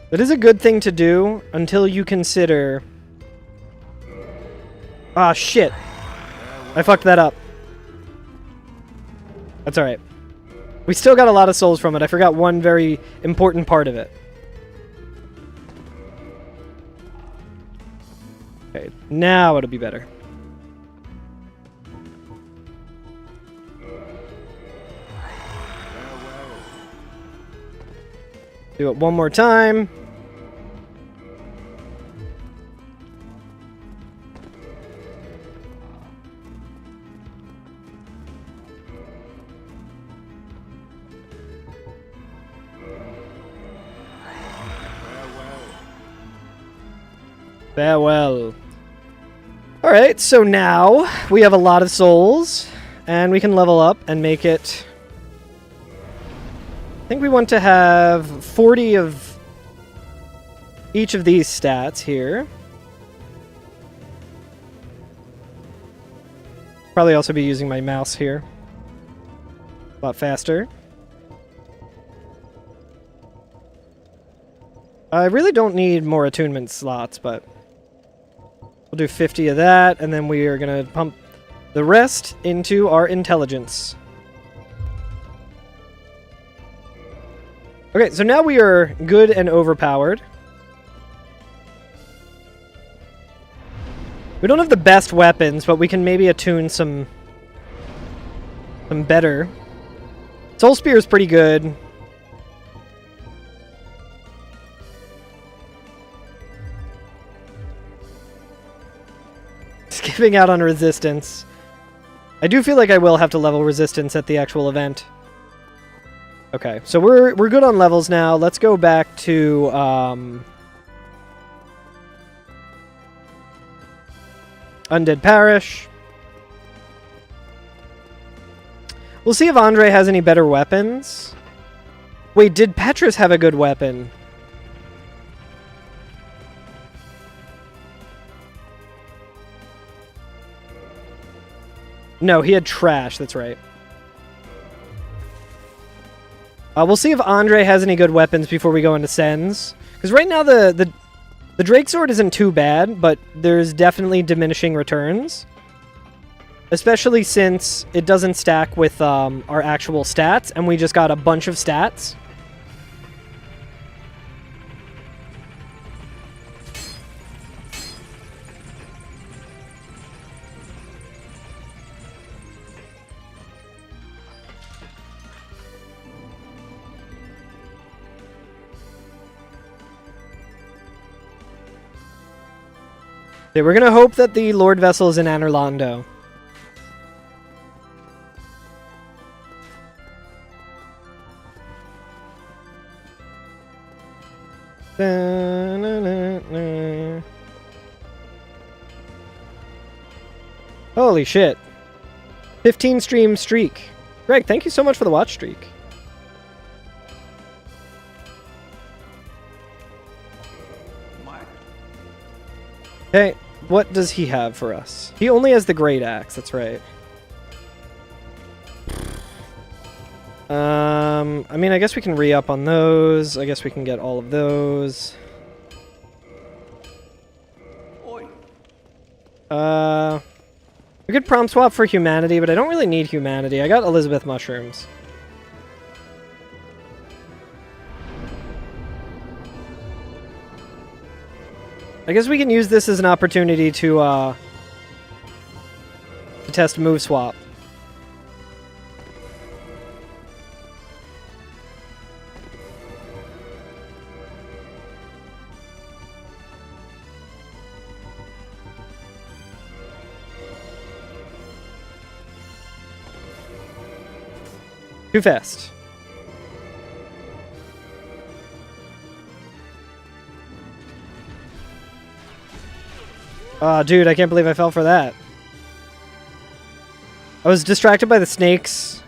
That is a good thing to do until you consider... Ah, shit. I fucked that up. That's alright. We still got a lot of souls from it. I forgot one very important part of it. Okay, now it'll be better. Do it one more time. Farewell. Alright, so now we have a lot of souls, and we can level up and make it... I think we want to have 40 of each of these stats here. Probably also be using my mouse here. A lot faster. I really don't need more attunement slots, but we'll do 50 of that, and then we are going to pump the rest into our intelligence. Okay, so now we are good and overpowered. We don't have the best weapons, but we can maybe attune some better. Soul Spear is pretty good. Skipping out on resistance. I do feel like I will have to level resistance at the actual event. Okay, so we're good on levels now. Let's go back to Undead Parish. We'll see if Andre has any better weapons. Wait, did Petrus have a good weapon? No, he had trash, that's right. We'll see if Andre has any good weapons before we go into Sens. Because right now the Drake Sword isn't too bad, but there's definitely diminishing returns. Especially since it doesn't stack with our actual stats, and we just got a bunch of stats. Okay, we're gonna hope that the Lord Vessel is in Anorlando. Holy shit. 15 stream streak. Greg, thank you so much for the watch streak. Okay, what does he have for us? He only has the Great Axe, that's right. I mean, I guess we can re-up on those. I guess we can get all of those. We could prompt swap for humanity, but I don't really need humanity. I got Elizabeth mushrooms. I guess we can use this as an opportunity to test move swap. Too fast. Oh, dude, I can't believe I fell for that. I was distracted by the snakes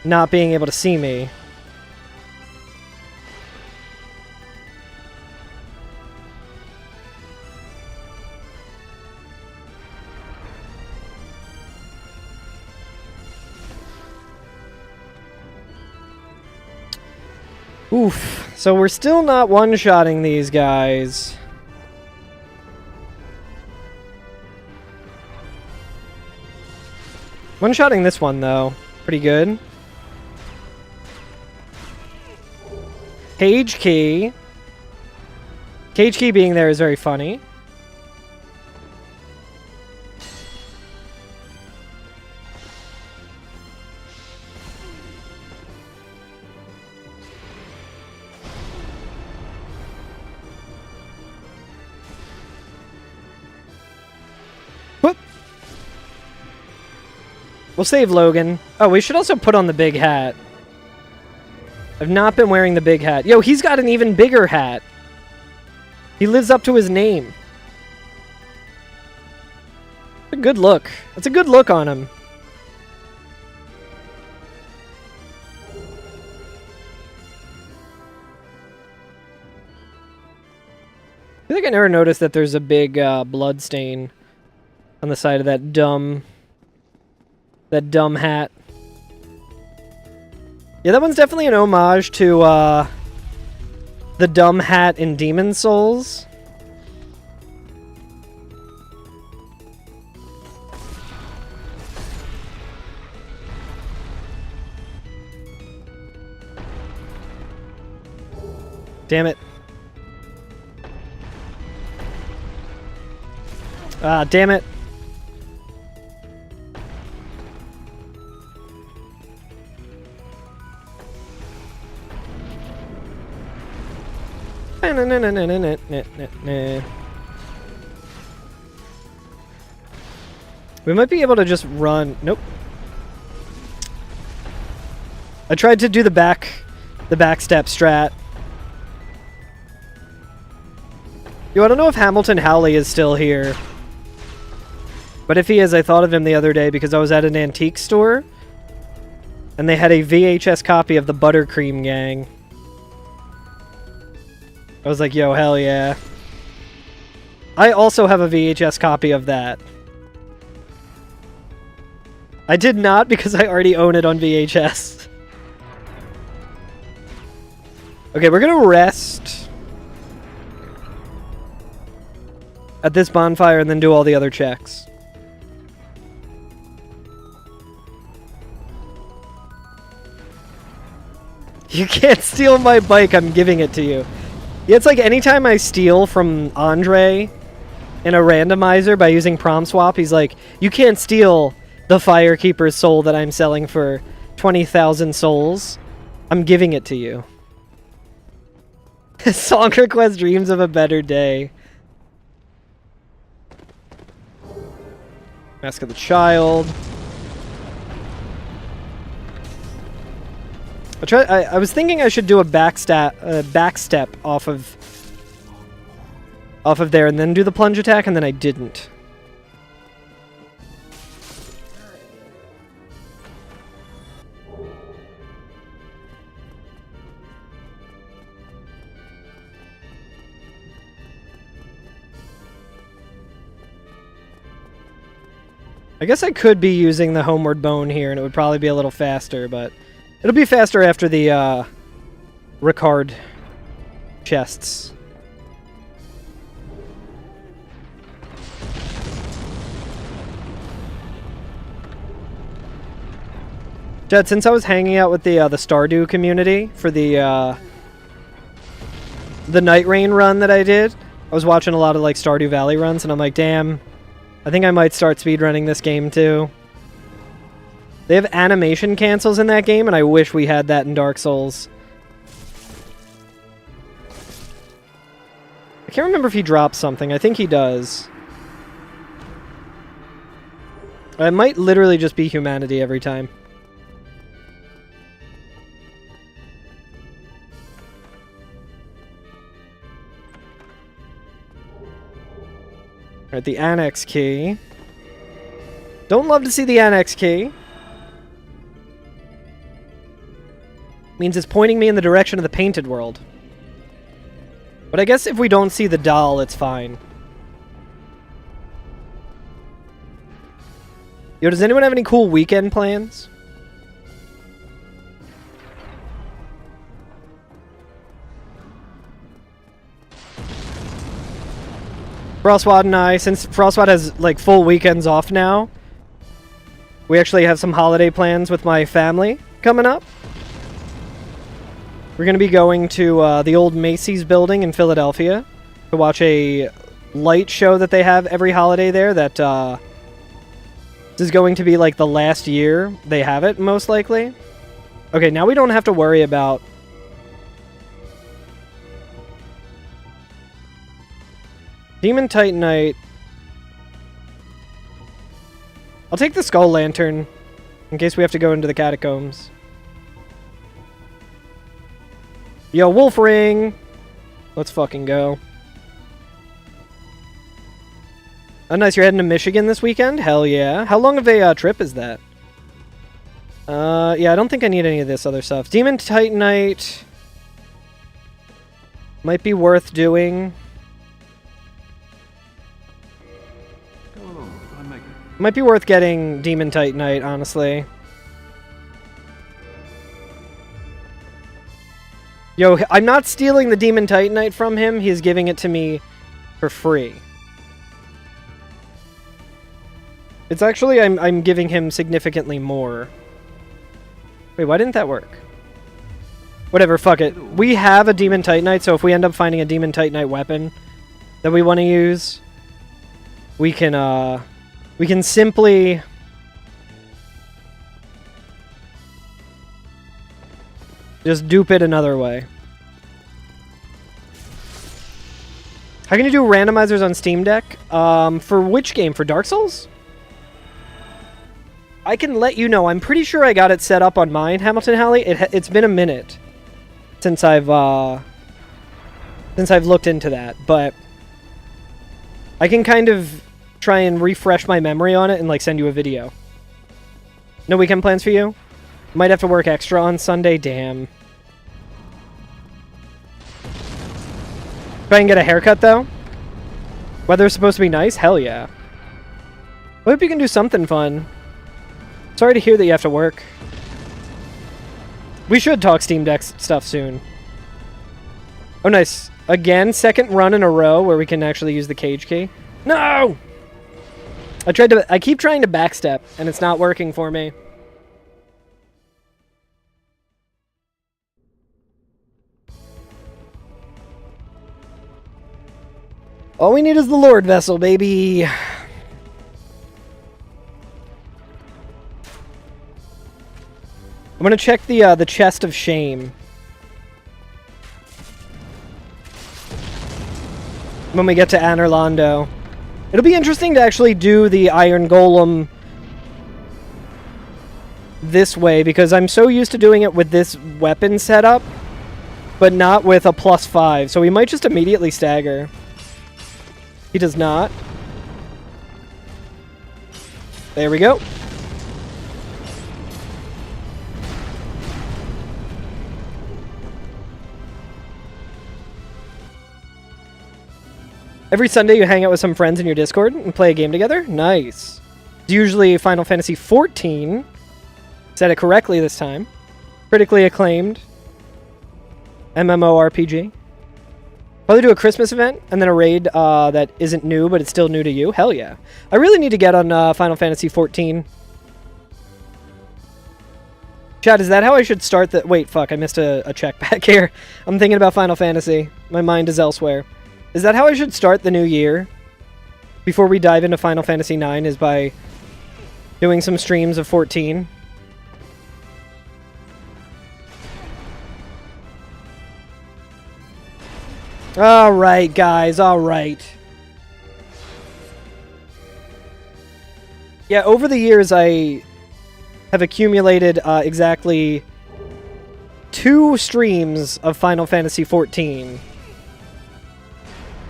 not being able to see me. Oof. So we're still not one-shotting these guys. One-shotting this one, though. Pretty good. Cage key. Cage key being there is very funny. Whoop. We'll save Logan. Oh, we should also put on the big hat. I've not been wearing the big hat. Yo, he's got an even bigger hat. He lives up to his name. A good look. That's a good look on him. I feel like I never noticed that there's a big blood stain on the side of that dumb hat. Yeah, that one's definitely an homage to the dumb hat in Demon Souls. Damn it. Ah, damn it. We might be able to just run. Nope. I tried to do the back step strat. Yo, I don't know if Hamilton Howley is still here. But if he is, I thought of him the other day because I was at an antique store and they had a VHS copy of the Buttercream Gang. I was like, yo, hell yeah. I also have a VHS copy of that. I did not because I already own it on VHS. Okay, we're gonna rest at this bonfire and then do all the other checks. You can't steal my bike, I'm giving it to you. Yeah, it's like anytime I steal from Andre in a randomizer by using prom swap, he's like, you can't steal the Firekeeper's soul that I'm selling for 20,000 souls. I'm giving it to you. Song request dreams of a better day. Mask of the Child. I was thinking I should do a backstep off of there and then do the plunge attack, and then I didn't. I guess I could be using the Homeward Bone here, and it would probably be a little faster, but it'll be faster after the Ricard chests. Jed, since I was hanging out with the Stardew community for the Night Rain run that I did, I was watching a lot of like Stardew Valley runs, and I'm like, damn, I think I might start speedrunning this game too. They have animation cancels in that game, and I wish we had that in Dark Souls. I can't remember if he drops something. I think he does. It might literally just be humanity every time. Alright, the annex key. Don't love to see the annex key. Means it's pointing me in the direction of the painted world. But I guess if we don't see the doll, it's fine. Yo, does anyone have any cool weekend plans? Frostwad and I, since Frostwad has like full weekends off now, we actually have some holiday plans with my family coming up. We're going to be going to the old Macy's building in Philadelphia to watch a light show that they have every holiday there that this is going to be like the last year they have it, most likely. Okay, now we don't have to worry about... Demon Titanite. I'll take the Skull Lantern in case we have to go into the catacombs. Yo, Wolf Ring! Let's fucking go. Oh, nice. You're heading to Michigan this weekend? Hell yeah. How long of a trip is that? Yeah, I don't think I need any of this other stuff. Demon Titanite might be worth doing. Might be worth getting Demon Titanite, honestly. Yo, I'm not stealing the Demon Titanite from him. He's giving it to me for free. It's actually, I'm giving him significantly more. Wait, why didn't that work? Whatever, fuck it. We have a Demon Titanite, so if we end up finding a Demon Titanite weapon that we want to use, we can simply... just dupe it another way. How can you do randomizers on Steam Deck? For which game? For Dark Souls? I can let you know. I'm pretty sure I got it set up on mine, Hamilton Halley. It's been a minute since I've looked into that, but I can kind of try and refresh my memory on it and like send you a video. No weekend plans for you? Might have to work extra on Sunday. Damn. Try and get a haircut though. Weather's supposed to be nice. Hell yeah. I hope you can do something fun. Sorry to hear that you have to work. We should talk Steam Deck stuff soon. Oh, nice. Again, second run in a row where we can actually use the cage key. No! I keep trying to backstep, and it's not working for me. All we need is the Lord Vessel, baby. I'm gonna check the chest of shame when we get to Anor Londo. It'll be interesting to actually do the Iron Golem this way, because I'm so used to doing it with this weapon setup, but not with a +5, so we might just immediately stagger. He does not. There we go. Every Sunday you hang out with some friends in your Discord and play a game together? Nice. It's usually Final Fantasy XIV. Said it correctly this time. Critically acclaimed MMORPG. Probably do a Christmas event and then a raid that isn't new, but it's still new to you. Hell yeah. I really need to get on Final Fantasy XIV. Chat, is that how I should start the... Wait, fuck, I missed a check back here. I'm thinking about Final Fantasy. My mind is elsewhere. Is that how I should start the new year? Before we dive into Final Fantasy IX, is by doing some streams of 14? Alright, guys, alright. Yeah, over the years I have accumulated exactly 2 streams of Final Fantasy XIV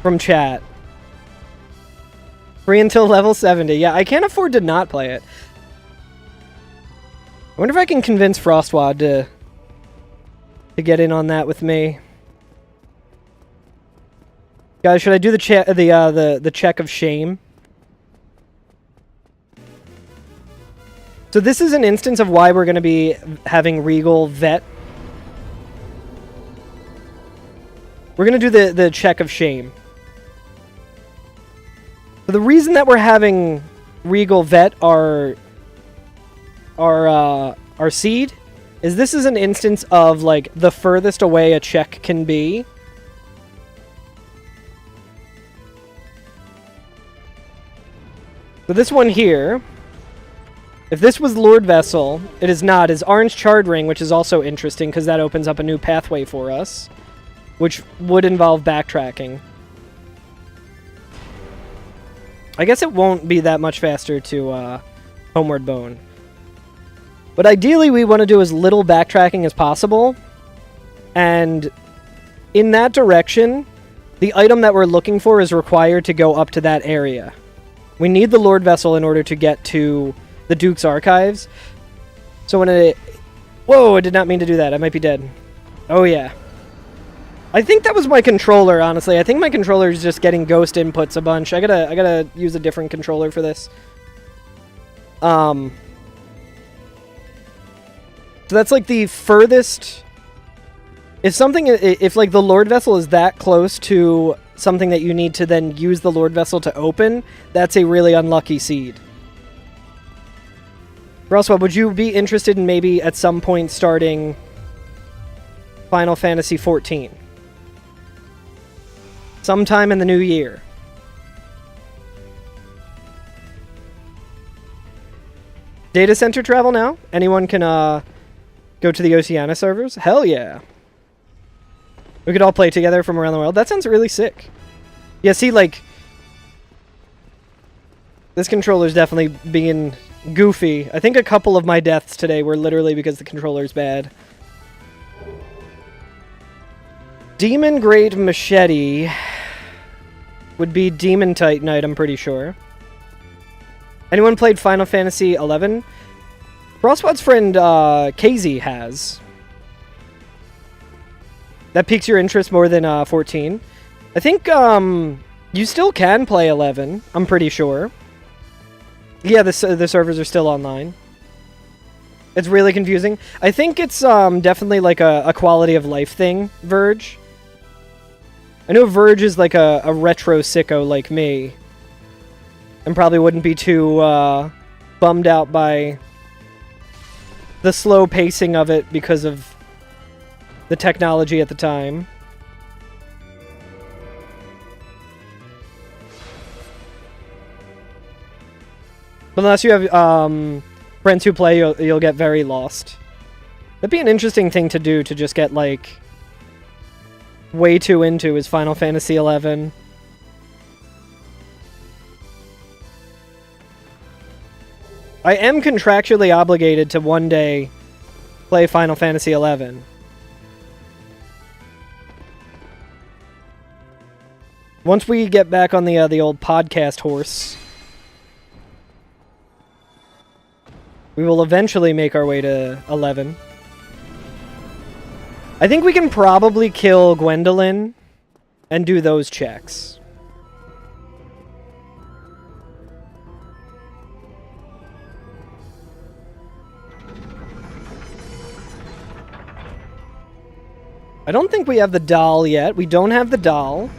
from chat. Free until level 70. Yeah, I can't afford to not play it. I wonder if I can convince Frostwad to get in on that with me. Guys, should I do the check of shame? So this is an instance of why we're going to be having Regal vet. We're going to do the check of shame. So the reason that we're having Regal vet our seed is this is an instance of like the furthest away a check can be. So this one here, if this was Lord Vessel, it is not. It's Orange Charred Ring, which is also interesting because that opens up a new pathway for us, which would involve backtracking. I guess it won't be that much faster to Homeward Bone. But ideally we want to do as little backtracking as possible. And in that direction, the item that we're looking for is required to go up to that area. We need the Lord Vessel in order to get to the Duke's Archives. So when it... Whoa, I did not mean to do that. I might be dead. Oh, yeah. I think that was my controller, honestly. I think my controller is just getting ghost inputs a bunch. I gotta use a different controller for this. So that's like the furthest... If like the Lord Vessel is that close to something that you need to then use the Lord Vessel to open, that's a really unlucky seed. Roswell, would you be interested in maybe at some point starting Final Fantasy XIV? Sometime in the new year. Data center travel now? Anyone can go to the Oceania servers? Hell yeah. We could all play together from around the world. That sounds really sick. Yeah, see, like... This controller's definitely being goofy. I think a couple of my deaths today were literally because the controller's bad. Demon Great Machete would be Demon Titanite, I'm pretty sure. Anyone played Final Fantasy XI? Frostwad's friend KZ has. That piques your interest more than 14. I think you still can play 11, I'm pretty sure. Yeah, the servers are still online. It's really confusing. I think it's definitely like a quality of life thing, Verge. I know Verge is like a retro sicko like me. And probably wouldn't be too bummed out by the slow pacing of it because of the technology at the time. But unless you have friends who play, you'll get very lost. That'd be an interesting thing to do, to just get, like, way too into is Final Fantasy XI. I am contractually obligated to one day play Final Fantasy XI. Once we get back on the old podcast horse, we will eventually make our way to 11. I think we can probably kill Gwendolyn and do those checks. I don't think we have the doll yet. We don't have the doll.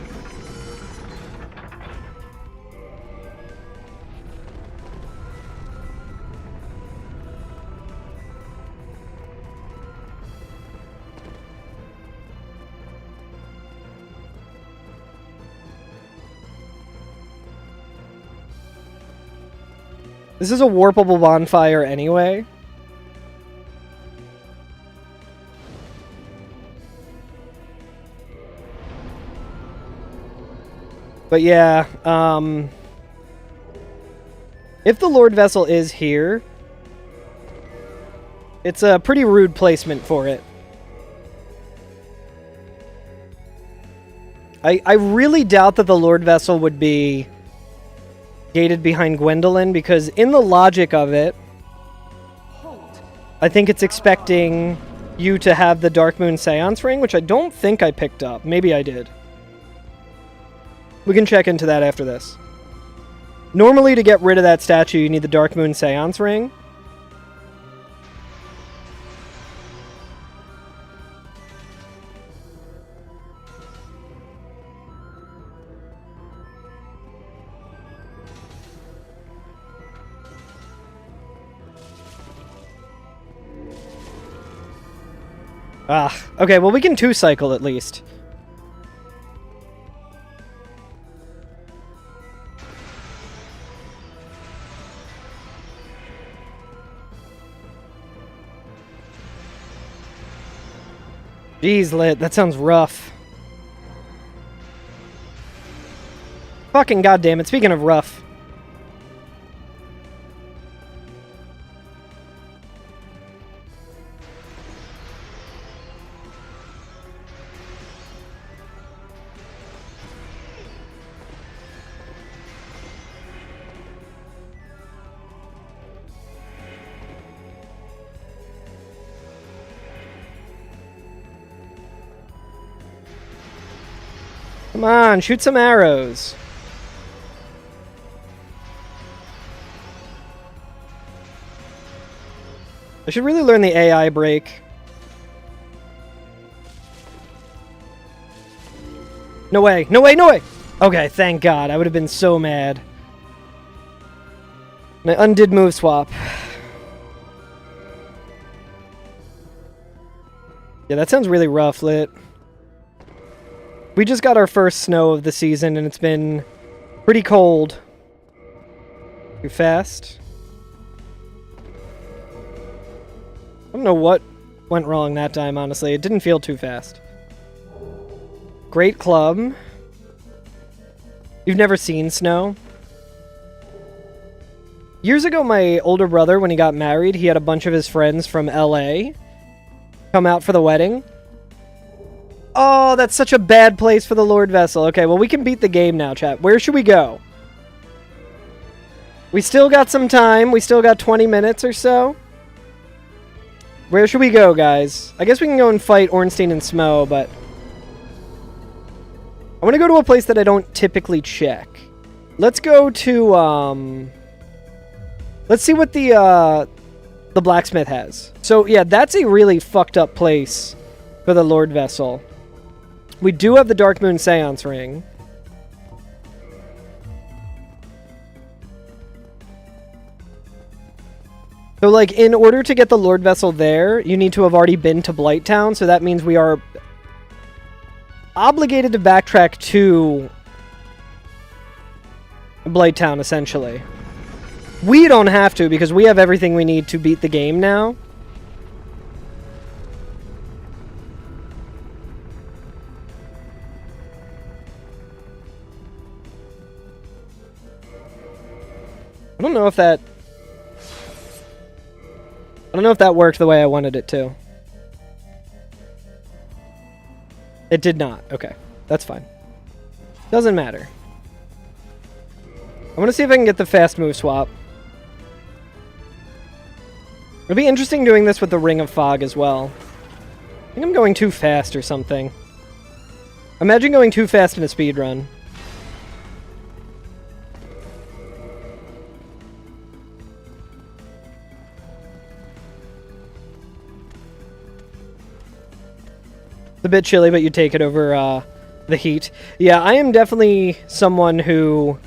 This is a warpable bonfire anyway. But yeah, if the Lord Vessel is here, it's a pretty rude placement for it. I really doubt that the Lord Vessel would be gated behind Gwendolyn, because in the logic of it, I think it's expecting you to have the Dark Moon Seance Ring, which I don't think I picked up. Maybe I did. We can check into that after this. Normally, to get rid of that statue, you need the Dark Moon Seance Ring. Okay, well we can two-cycle at least. Jeez, Lit, that sounds rough. Fucking goddamn it, speaking of rough. Come on, shoot some arrows. I should really learn the AI break. No way, no way, no way! Okay, thank God. I would have been so mad. And I undid move swap. Yeah, that sounds really rough, Lit. We just got our first snow of the season, and it's been pretty cold. Too fast. I don't know what went wrong that time, honestly. It didn't feel too fast. Great club. You've never seen snow? Years ago, my older brother, when he got married, he had a bunch of his friends from LA come out for the wedding. Oh, that's such a bad place for the Lord Vessel. Okay, well, we can beat the game now, chat. Where should we go? We still got some time. We still got 20 minutes or so. Where should we go, guys? I guess we can go and fight Ornstein and Smo, but I want to go to a place that I don't typically check. Let's go to, let's see what the blacksmith has. So, yeah, that's a really fucked up place for the Lord Vessel. We do have the Dark Moon Seance Ring. So, like, in order to get the Lord Vessel there, you need to have already been to Blighttown, so that means we are obligated to backtrack to Blighttown, essentially. We don't have to, because we have everything we need to beat the game now. I don't know if that don't know if that worked the way I wanted it to. It did not. Okay. That's fine. Doesn't matter. I want to see if I can get the fast move swap. It'll be interesting doing this with the Ring of Fog as well. I think I'm going too fast or something. Imagine going too fast in a speedrun. It's a bit chilly, but you take it over the heat. Yeah, I am definitely someone who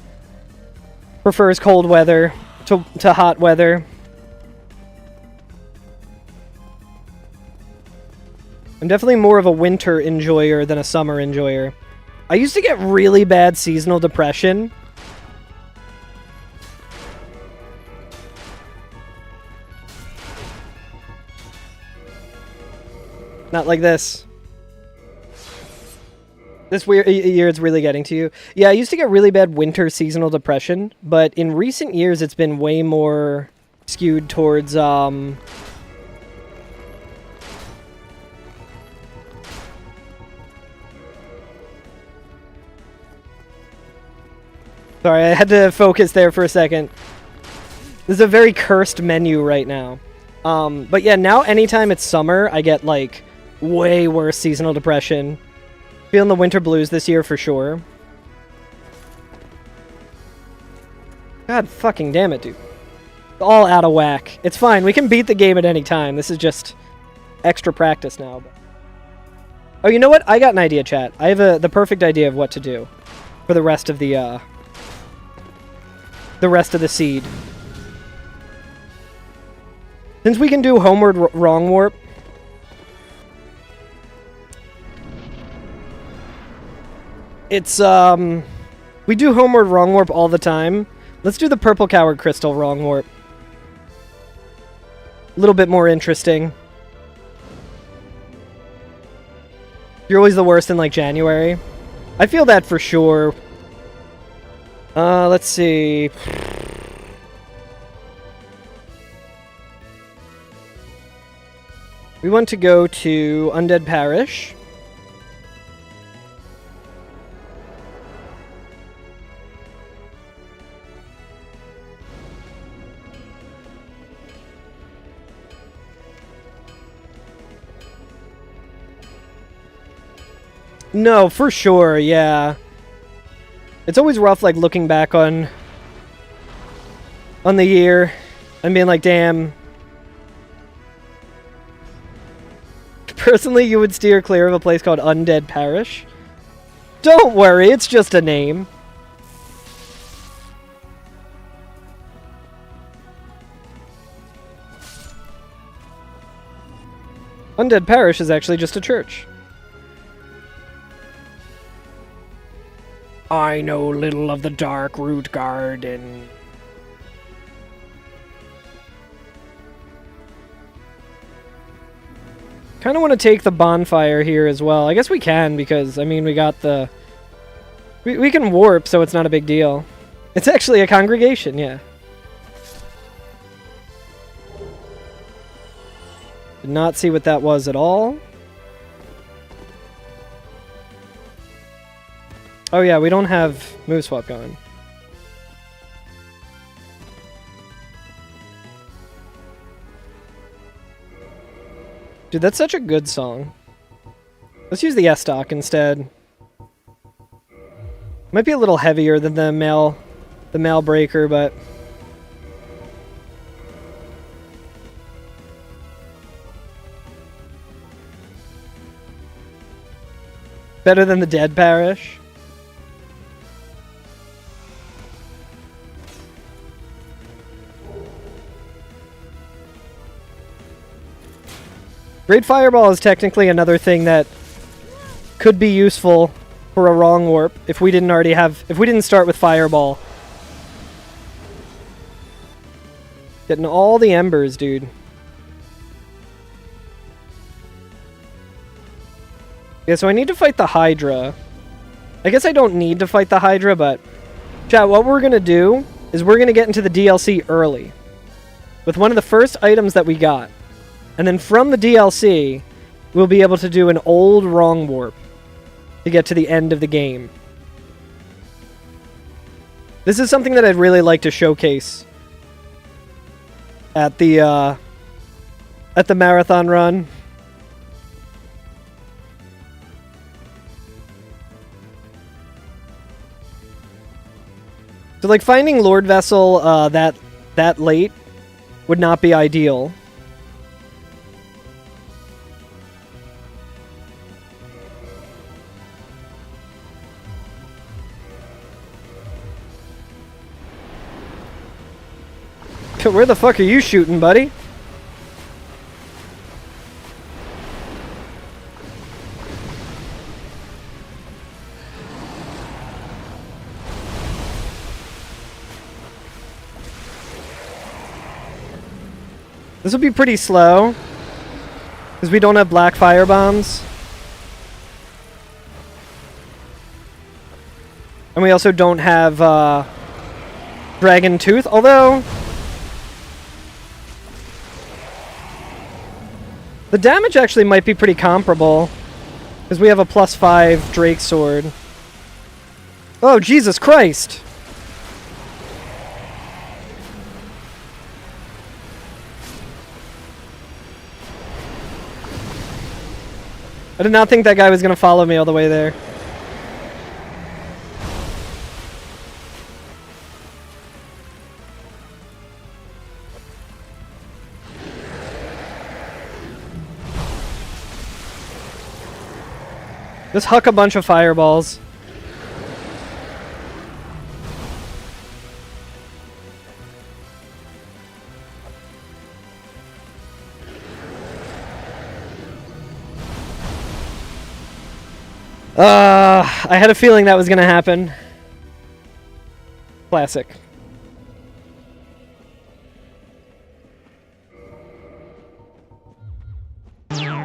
prefers cold weather to hot weather. I'm definitely more of a winter enjoyer than a summer enjoyer. I used to get really bad seasonal depression. Not like this. This weird year it's really getting to you. Yeah, I used to get really bad winter seasonal depression, but in recent years it's been way more skewed towards Sorry, I had to focus there for a second. This is a very cursed menu right now. But yeah, now anytime it's summer, I get like way worse seasonal depression. Feeling the winter blues this year for sure. God fucking damn it, dude. All out of whack. It's fine. We can beat the game at any time. This is just extra practice now. Oh, you know what? I got an idea, chat. I have the perfect idea of what to do for the rest of the seed. Since we can do Homeward Wrong Warp, it's, we do Homeward Wrong Warp all the time. Let's do the Purple Coward Crystal Wrong Warp. A little bit more interesting. You're always the worst in, like, January. I feel that for sure. Let's see. We want to go to Undead Parish. No, for sure, yeah. It's always rough, like, looking back on the year and being like, damn. Personally, you would steer clear of a place called Undead Parish. Don't worry, it's just a name. Undead Parish is actually just a church. I know little of the Dark Root Garden. Kind of want to take the bonfire here as well. I guess we can because, I mean, we got the... We can warp, so it's not a big deal. It's actually a congregation, yeah. Did not see what that was at all. Oh yeah, we don't have move swap going. Dude, that's such a good song. Let's use the S-Stock instead. Might be a little heavier than the mail breaker, but... better than the Dead Parish. Great Fireball is technically another thing that could be useful for a wrong warp if we didn't already have... if we didn't start with Fireball. Getting all the embers, dude. Yeah, so I need to fight the Hydra. I guess I don't need to fight the Hydra, but... chat, what we're going to do is we're going to get into the DLC early. With one of the first items that we got. And then from the DLC, we'll be able to do an old wrong warp to get to the end of the game. This is something that I'd really like to showcase at the marathon run. So, like, finding Lord Vessel that late would not be ideal. Where the fuck are you shooting, buddy? This will be pretty slow, because we don't have black fire bombs. And we also don't have Dragon Tooth, although the damage actually might be pretty comparable, because we have a +5 Drake Sword. Oh, Jesus Christ! I did not think that guy was going to follow me all the way there. Just huck a bunch of fireballs. I had a feeling that was going to happen. Classic.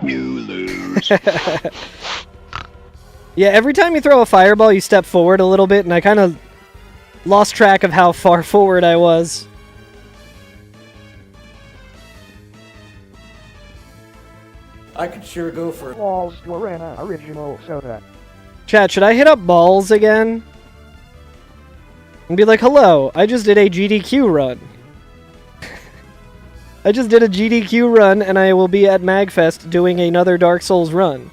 You lose. Yeah, every time you throw a fireball, you step forward a little bit, and I kind of lost track of how far forward I was. I could sure go for Balls Lorena original soda. Chat, should I hit up balls again? And be like, hello, I just did a GDQ run. I just did a GDQ run, and I will be at MAGfest doing another Dark Souls run.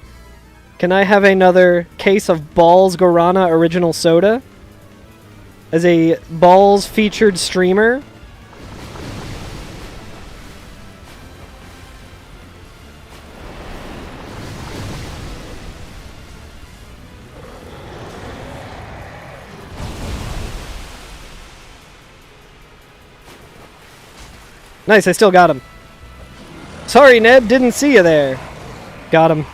Can I have another case of Balls Guarana original soda? As a Balls featured streamer? Nice, I still got him. Sorry, Ned, didn't see you there. Got him.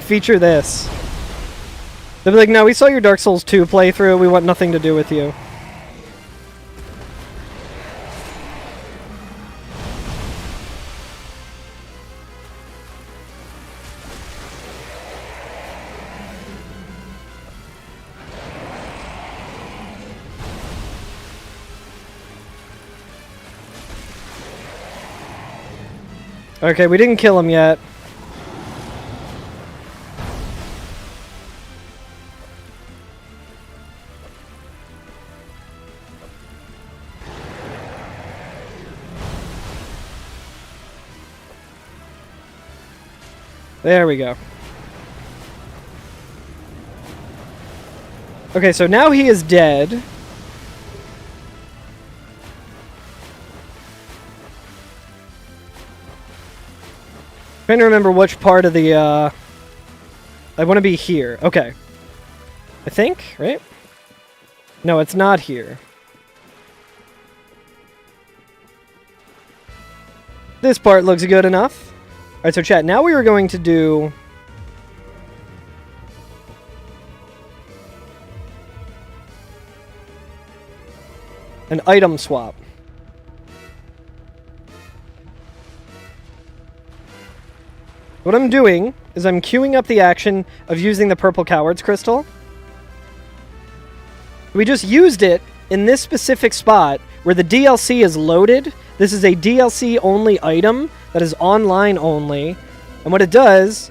Feature this. They'll be like, no, we saw your Dark Souls 2 playthrough, we want nothing to do with you. Okay, we didn't kill him yet. There we go. Okay, so now he is dead. Trying to remember which part of the, I want to be here. Okay. I think, right? No, it's not here. This part looks good enough. Alright, so chat, now we are going to do an item swap. What I'm doing is I'm queuing up the action of using the purple coward's crystal. We just used it in this specific spot where the DLC is loaded. This is a DLC only item that is online only. And what it does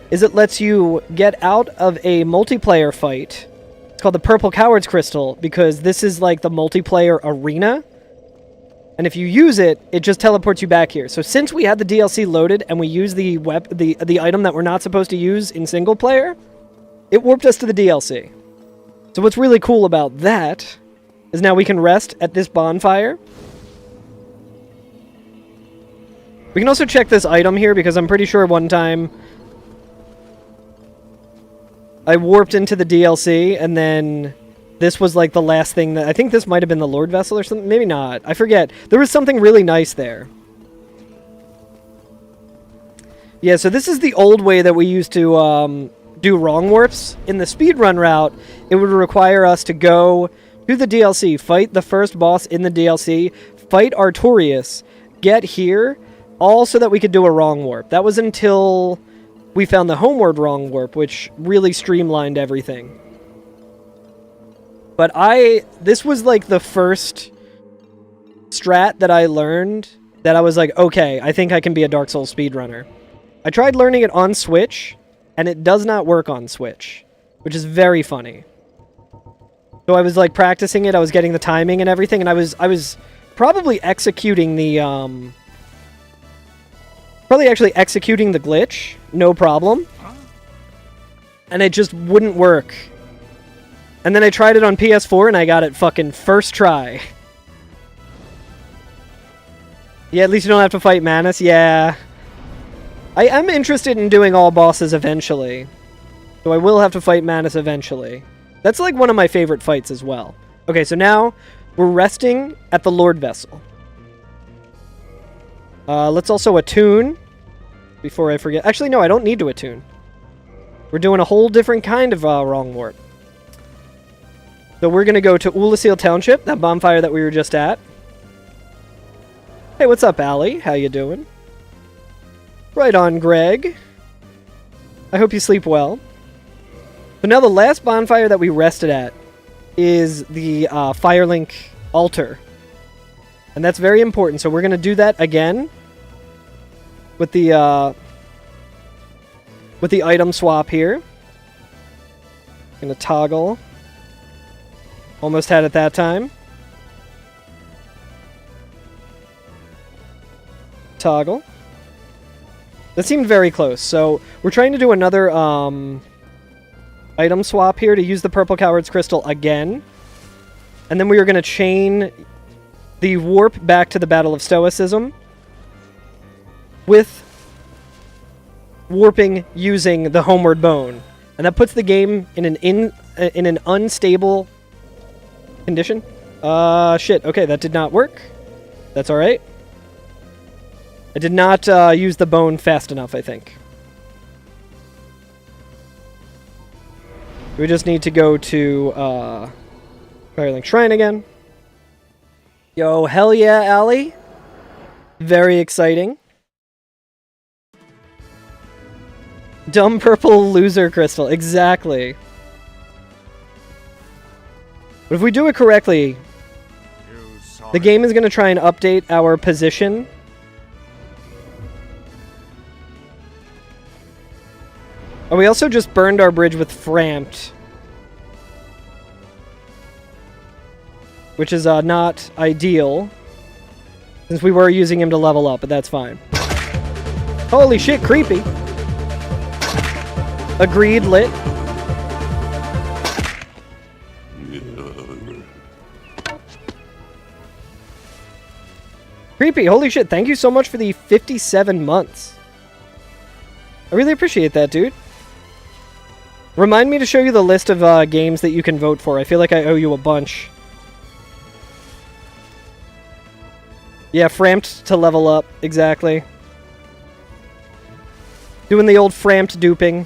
is it lets you get out of a multiplayer fight. It's called the Purple Coward's Crystal because this is like the multiplayer arena. And if you use it, it just teleports you back here. So since we had the DLC loaded and we used the item that we're not supposed to use in single player, it warped us to the DLC. So what's really cool about that is now we can rest at this bonfire. We can also check this item here because I'm pretty sure one time I warped into the DLC and then this was like the last thing that... I think this might have been the Lord Vessel or something. Maybe not. I forget. There was something really nice there. Yeah, so this is the old way that we used to do wrong warps. In the speedrun route, it would require us to go to the DLC, fight the first boss in the DLC, fight Artorias, get here, all so that we could do a wrong warp. That was until we found the homeward wrong warp, which really streamlined everything. But this was like the first strat that I learned that I was like, okay, I think I can be a Dark Souls speedrunner. I tried learning it on Switch, and it does not work on Switch, which is very funny. So I was like practicing it, I was getting the timing and everything, and I was probably executing the executing the glitch, no problem. And it just wouldn't work. And then I tried it on PS4 and I got it fucking first try. Yeah, at least you don't have to fight Manus. Yeah. I am interested in doing all bosses eventually. So I will have to fight Manus eventually. That's like one of my favorite fights as well. Okay, so now we're resting at the Lord Vessel. Let's also attune before I forget. Actually, no, I don't need to attune. We're doing a whole different kind of wrong warp. So we're going to go to Ulasil Township, that bonfire that we were just at. Hey, what's up, Allie? How you doing? Right on, Greg. I hope you sleep well. So now the last bonfire that we rested at is the Firelink altar. And that's very important, so we're going to do that again with the item swap here. Going to toggle. Almost had it that time. Toggle. That seemed very close. So we're trying to do another item swap here to use the Purple Coward's Crystal again. And then we are going to chain the warp back to the Battle of Stoicism with warping using the Homeward Bone. And that puts the game in an unstable condition. Shit. Okay, that did not work. That's alright. I did not use the bone fast enough, I think. We just need to go to Firelink Shrine again. Yo, hell yeah, Allie. Very exciting. Dumb purple loser crystal. Exactly. But if we do it correctly, the game is going to try and update our position. And we also just burned our bridge with Framped, which is not ideal, since we were using him to level up, but that's fine. Holy shit, creepy. Agreed, lit. Creepy, holy shit, thank you so much for the 57 months. I really appreciate that, dude. Remind me to show you the list of games that you can vote for. I feel like I owe you a bunch. Yeah, Framped to level up. Exactly. Doing the old Framped duping.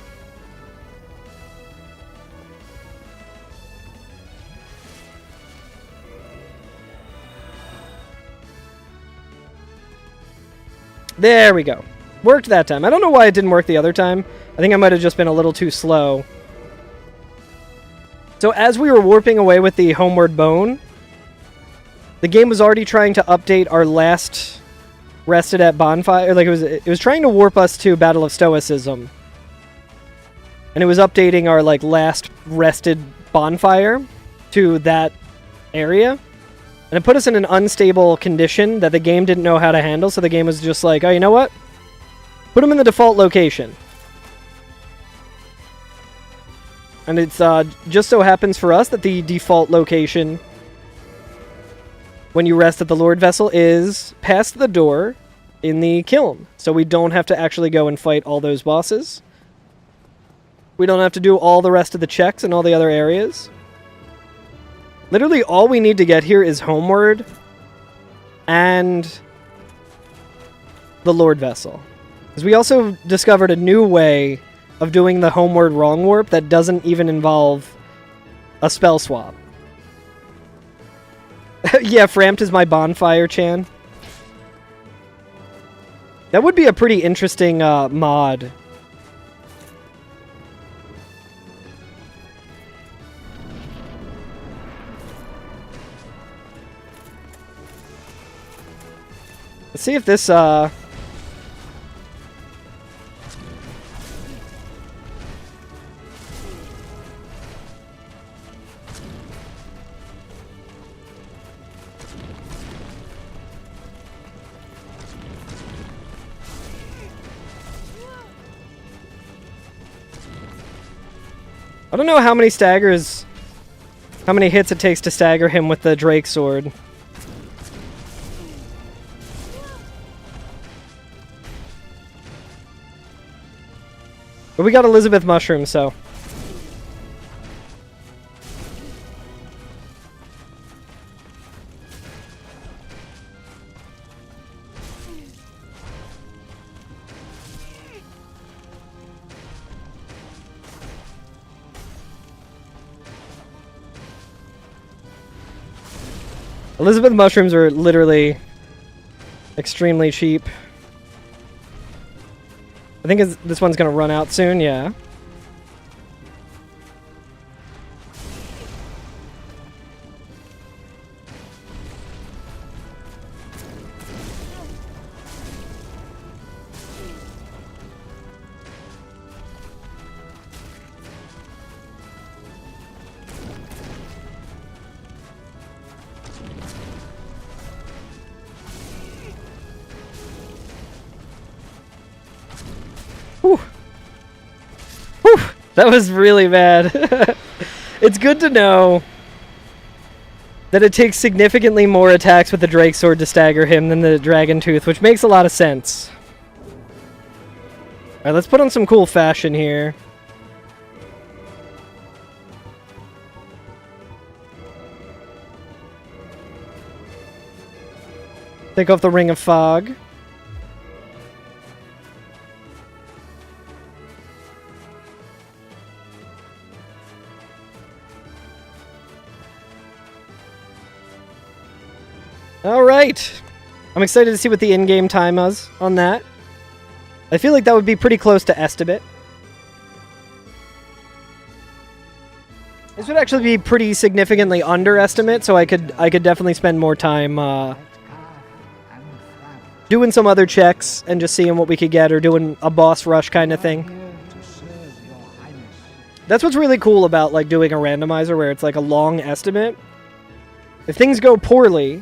There we go. Worked that time. I don't know why it didn't work the other time. I think I might have just been a little too slow. So as we were warping away with the homeward bone, the game was already trying to update our last rested at bonfire. Like it was trying to warp us to Battle of Stoicism. And it was updating our like last rested bonfire to that area. And it put us in an unstable condition that the game didn't know how to handle. So the game was just like, oh, you know what? Put them in the default location. And it's just so happens for us that the default location when you rest at the Lord Vessel is past the door in the kiln. So we don't have to actually go and fight all those bosses. We don't have to do all the rest of the checks in all the other areas. Literally all we need to get here is Homeward and the Lord Vessel. Because we also discovered a new way of doing the Homeward Wrong Warp that doesn't even involve a spell swap. Yeah, Frampt is my bonfire, Chan. That would be a pretty interesting mod. Let's see if this I don't know how many hits it takes to stagger him with the Drake Sword. But we got Elizabeth Mushroom, so. Elizabeth Mushrooms are literally extremely cheap. I think this one's going to run out soon, yeah. Whew. Whew. That was really bad. It's good to know that it takes significantly more attacks with the Drake Sword to stagger him than the Dragon Tooth, which makes a lot of sense. Alright, let's put on some cool fashion here. Take off the Ring of Fog. Alright. I'm excited to see what the in-game time is on that. I feel like that would be pretty close to estimate. This would actually be pretty significantly underestimate, so I could definitely spend more time doing some other checks and just seeing what we could get, or doing a boss rush kind of thing. That's what's really cool about like doing a randomizer where it's like a long estimate. If things go poorly,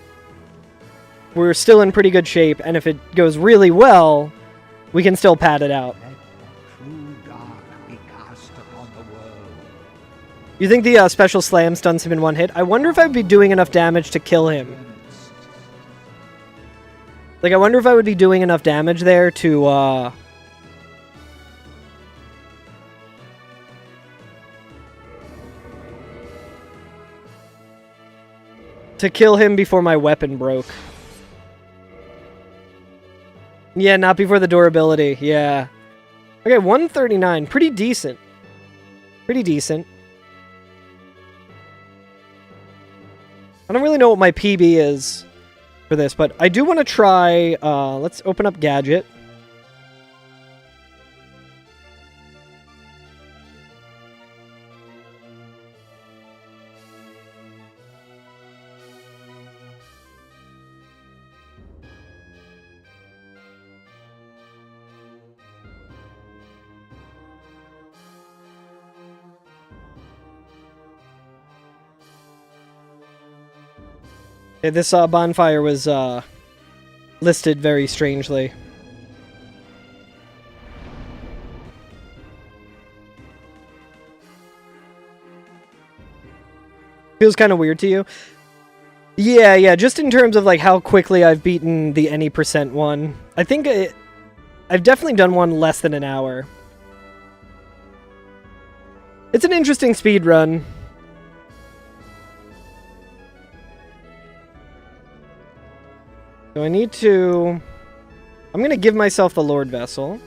we're still in pretty good shape, and if it goes really well, we can still pad it out. You think the special slam stuns him in one hit? I wonder if I'd be doing enough damage to kill him. Like, I wonder if I would be doing enough damage there to kill him before my weapon broke. Yeah, not before the durability. Yeah. Okay, 139. Pretty decent. Pretty decent. I don't really know what my PB is for this, but I do want to try... let's open up Gadget. Okay, this bonfire was listed very strangely. Feels kind of weird to you? Yeah, just in terms of like how quickly I've beaten the any percent one. I think I've definitely done one less than an hour. It's an interesting speed run. So I need to... I'm going to give myself the Lord Vessel.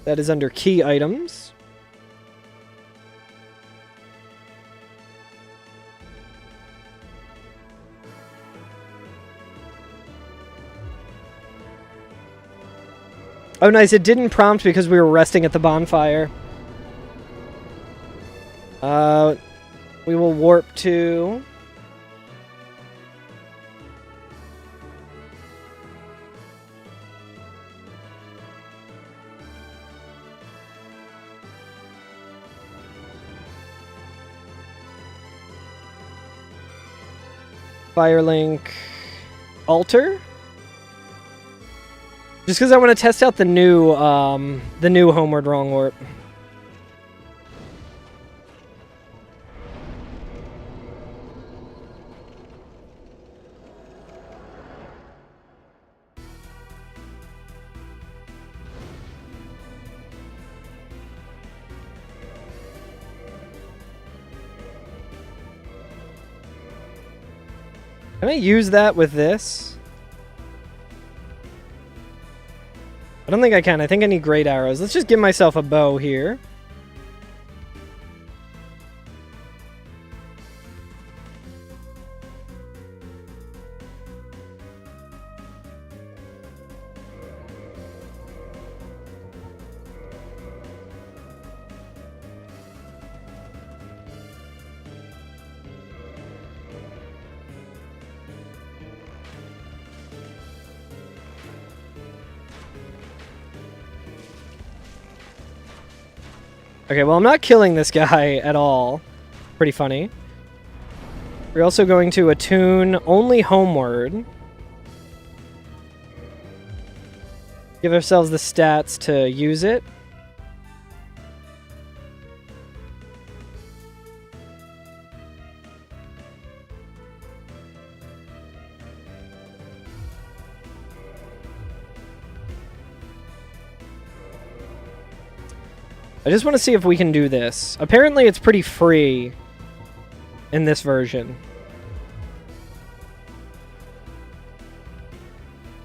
That is under key items. Oh, nice. It didn't prompt because we were resting at the bonfire. We will warp to... Firelink altar. Just because I want to test out the new Homeward Wrong Warp. Can I use that with this? I don't think I can. I think I need great arrows. Let's just give myself a bow here. Okay, well, I'm not killing this guy at all. Pretty funny. We're also going to attune only homeward. Give ourselves the stats to use it. I just want to see if we can do this. Apparently it's pretty free in this version.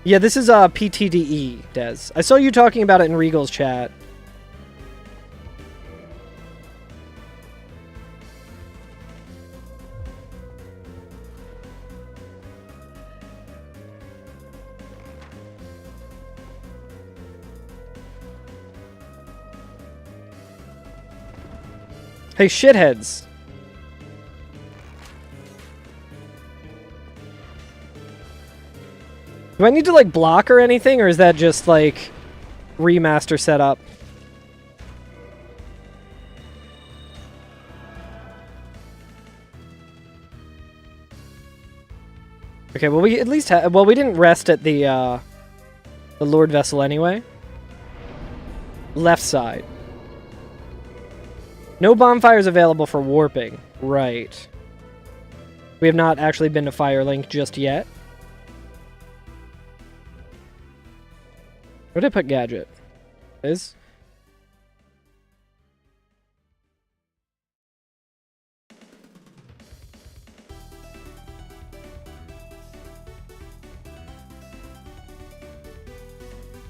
Yeah, this is PTDE, Des. I saw you talking about it in Regal's chat. Hey, shitheads. Do I need to, like, block or anything, or is that just, like, remaster setup? Okay, well, we at least well, we didn't rest at the Lord Vessel anyway. Left side. No bonfires available for warping. Right. We have not actually been to Firelink just yet. Where did I put Gadget? Is?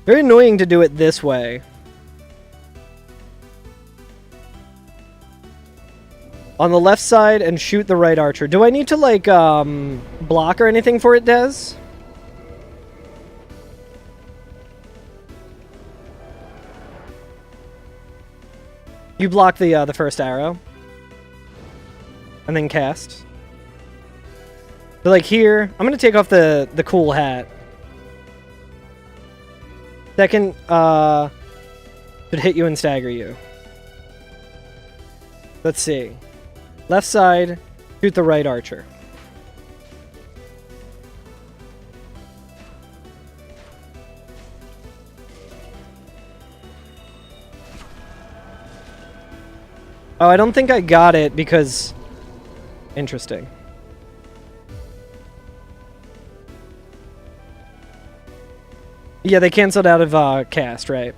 Very annoying to do it this way. On the left side and shoot the right archer. Do I need to, like, block or anything for it, Des? You block the first arrow. And then cast. So, like, here, I'm gonna take off the cool hat. Second, Should hit you and stagger you. Let's see. Left side, shoot the right archer. Oh, I don't think I got it because... Interesting. Yeah, they canceled out of cast, right?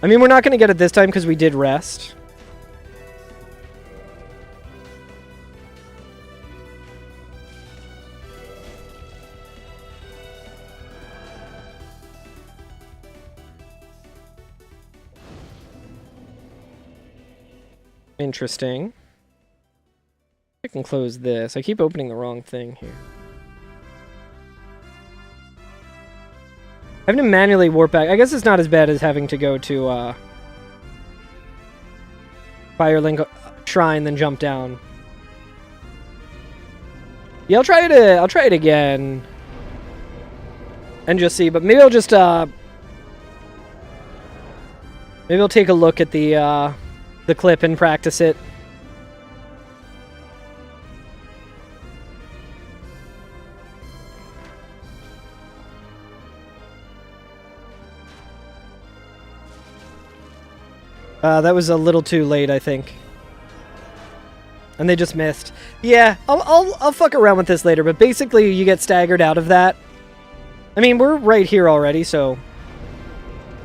I mean, we're not going to get it this time because we did rest. Interesting. I can close this. I keep opening the wrong thing here. Having to manually warp back. I guess it's not as bad as having to go to Firelink Shrine then jump down. Yeah, I'll try it again. And just see, but maybe I'll just maybe I'll take a look at the clip and practice it. That was a little too late, I think. And they just missed. Yeah, I'll fuck around with this later, but basically you get staggered out of that. I mean, we're right here already, so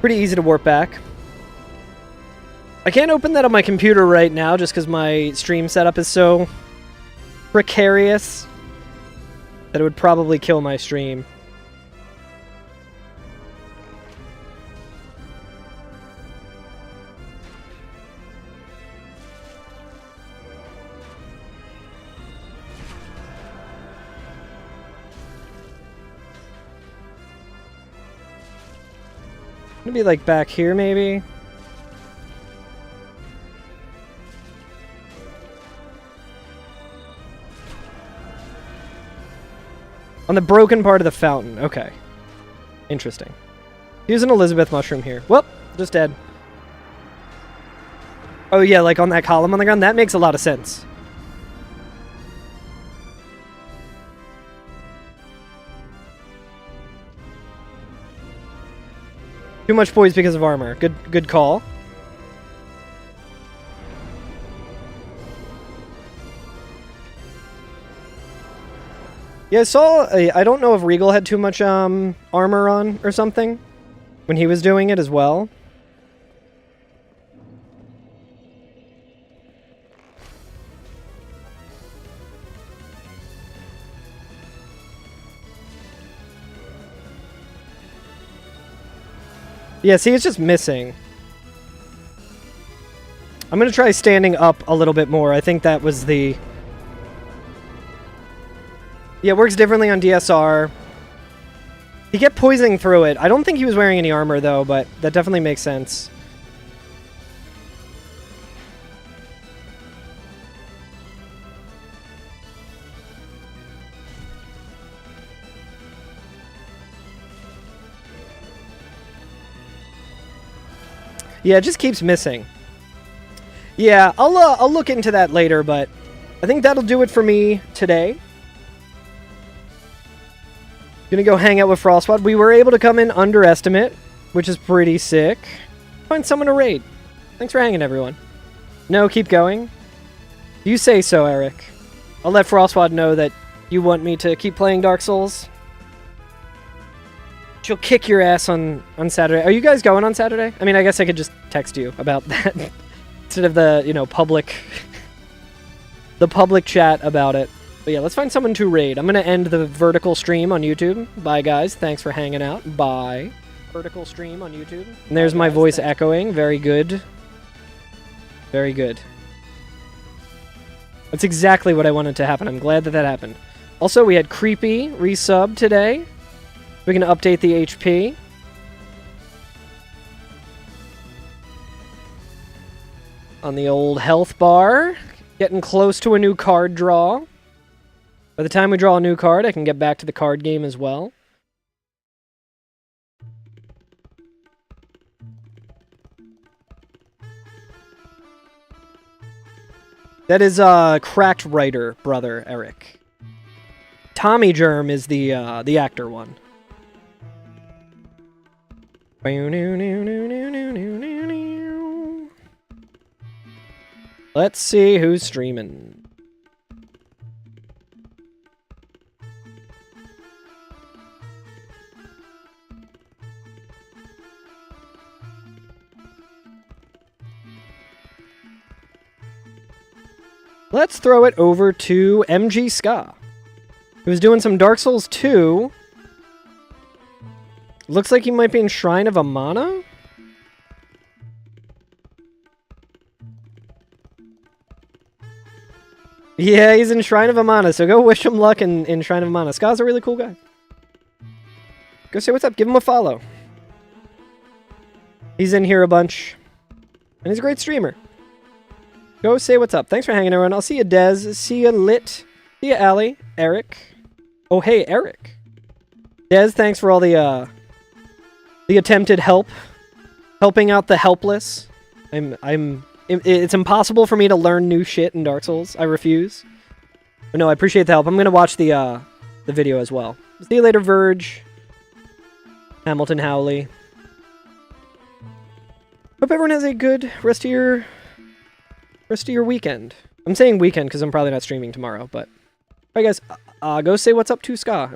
pretty easy to warp back. I can't open that on my computer right now just because my stream setup is so precarious that it would probably kill my stream. Gonna be like back here maybe. On the broken part of the fountain. Okay. Interesting. Use an Elizabeth mushroom here. Well, just dead. Oh yeah, like on that column on the ground? That makes a lot of sense. Too much poise because of armor. Good call. Yeah, I saw... I don't know if Regal had too much armor on or something when he was doing it as well. Yeah, see, it's just missing. I'm gonna try standing up a little bit more. I think that was the... Yeah, it works differently on DSR. He kept poisoning through it. I don't think he was wearing any armor, though, but that definitely makes sense. Yeah, it just keeps missing. Yeah, I'll look into that later, but I think that'll do it for me today. Gonna go hang out with Frostwad. We were able to come in under estimate, which is pretty sick. Find someone to raid. Thanks for hanging, everyone. No, keep going. You say so, Eric. I'll let Frostwad know that you want me to keep playing Dark Souls. She'll kick your ass on Saturday. Are you guys going on Saturday? I mean, I guess I could just text you about that instead of the, you know, public the public chat about it. But yeah, let's find someone to raid. I'm going to end the vertical stream on YouTube. Bye, guys. Thanks for hanging out. Bye. Vertical stream on YouTube. And there's my voice echoing. Very good. Very good. That's exactly what I wanted to happen. I'm glad that that happened. Also, we had Creepy resub today. We can update the HP. On the old health bar. Getting close to a new card draw. By the time we draw a new card, I can get back to the card game as well. That is Cracked Writer brother Eric. Tommy Germ is the actor one. Let's see who's streaming. Let's throw it over to MG Ska, who's doing some Dark Souls 2. Looks like he might be in Shrine of Amana. Yeah, he's in Shrine of Amana, so go wish him luck in Shrine of Amana. Ska's a really cool guy. Go say what's up, give him a follow. He's in here a bunch, and he's a great streamer. Go say what's up. Thanks for hanging, everyone. I'll see you, Dez. See you, Lit. See you, Allie. Eric. Oh, hey, Eric. Dez, thanks for all the attempted help. Helping out the helpless. It's impossible for me to learn new shit in Dark Souls. I refuse. But no, I appreciate the help. I'm going to watch the video as well. See you later, Verge. Hamilton Howley. Hope everyone has a good rest of your weekend. I'm saying weekend because I'm probably not streaming tomorrow, but... Alright guys, go say what's up to Ska.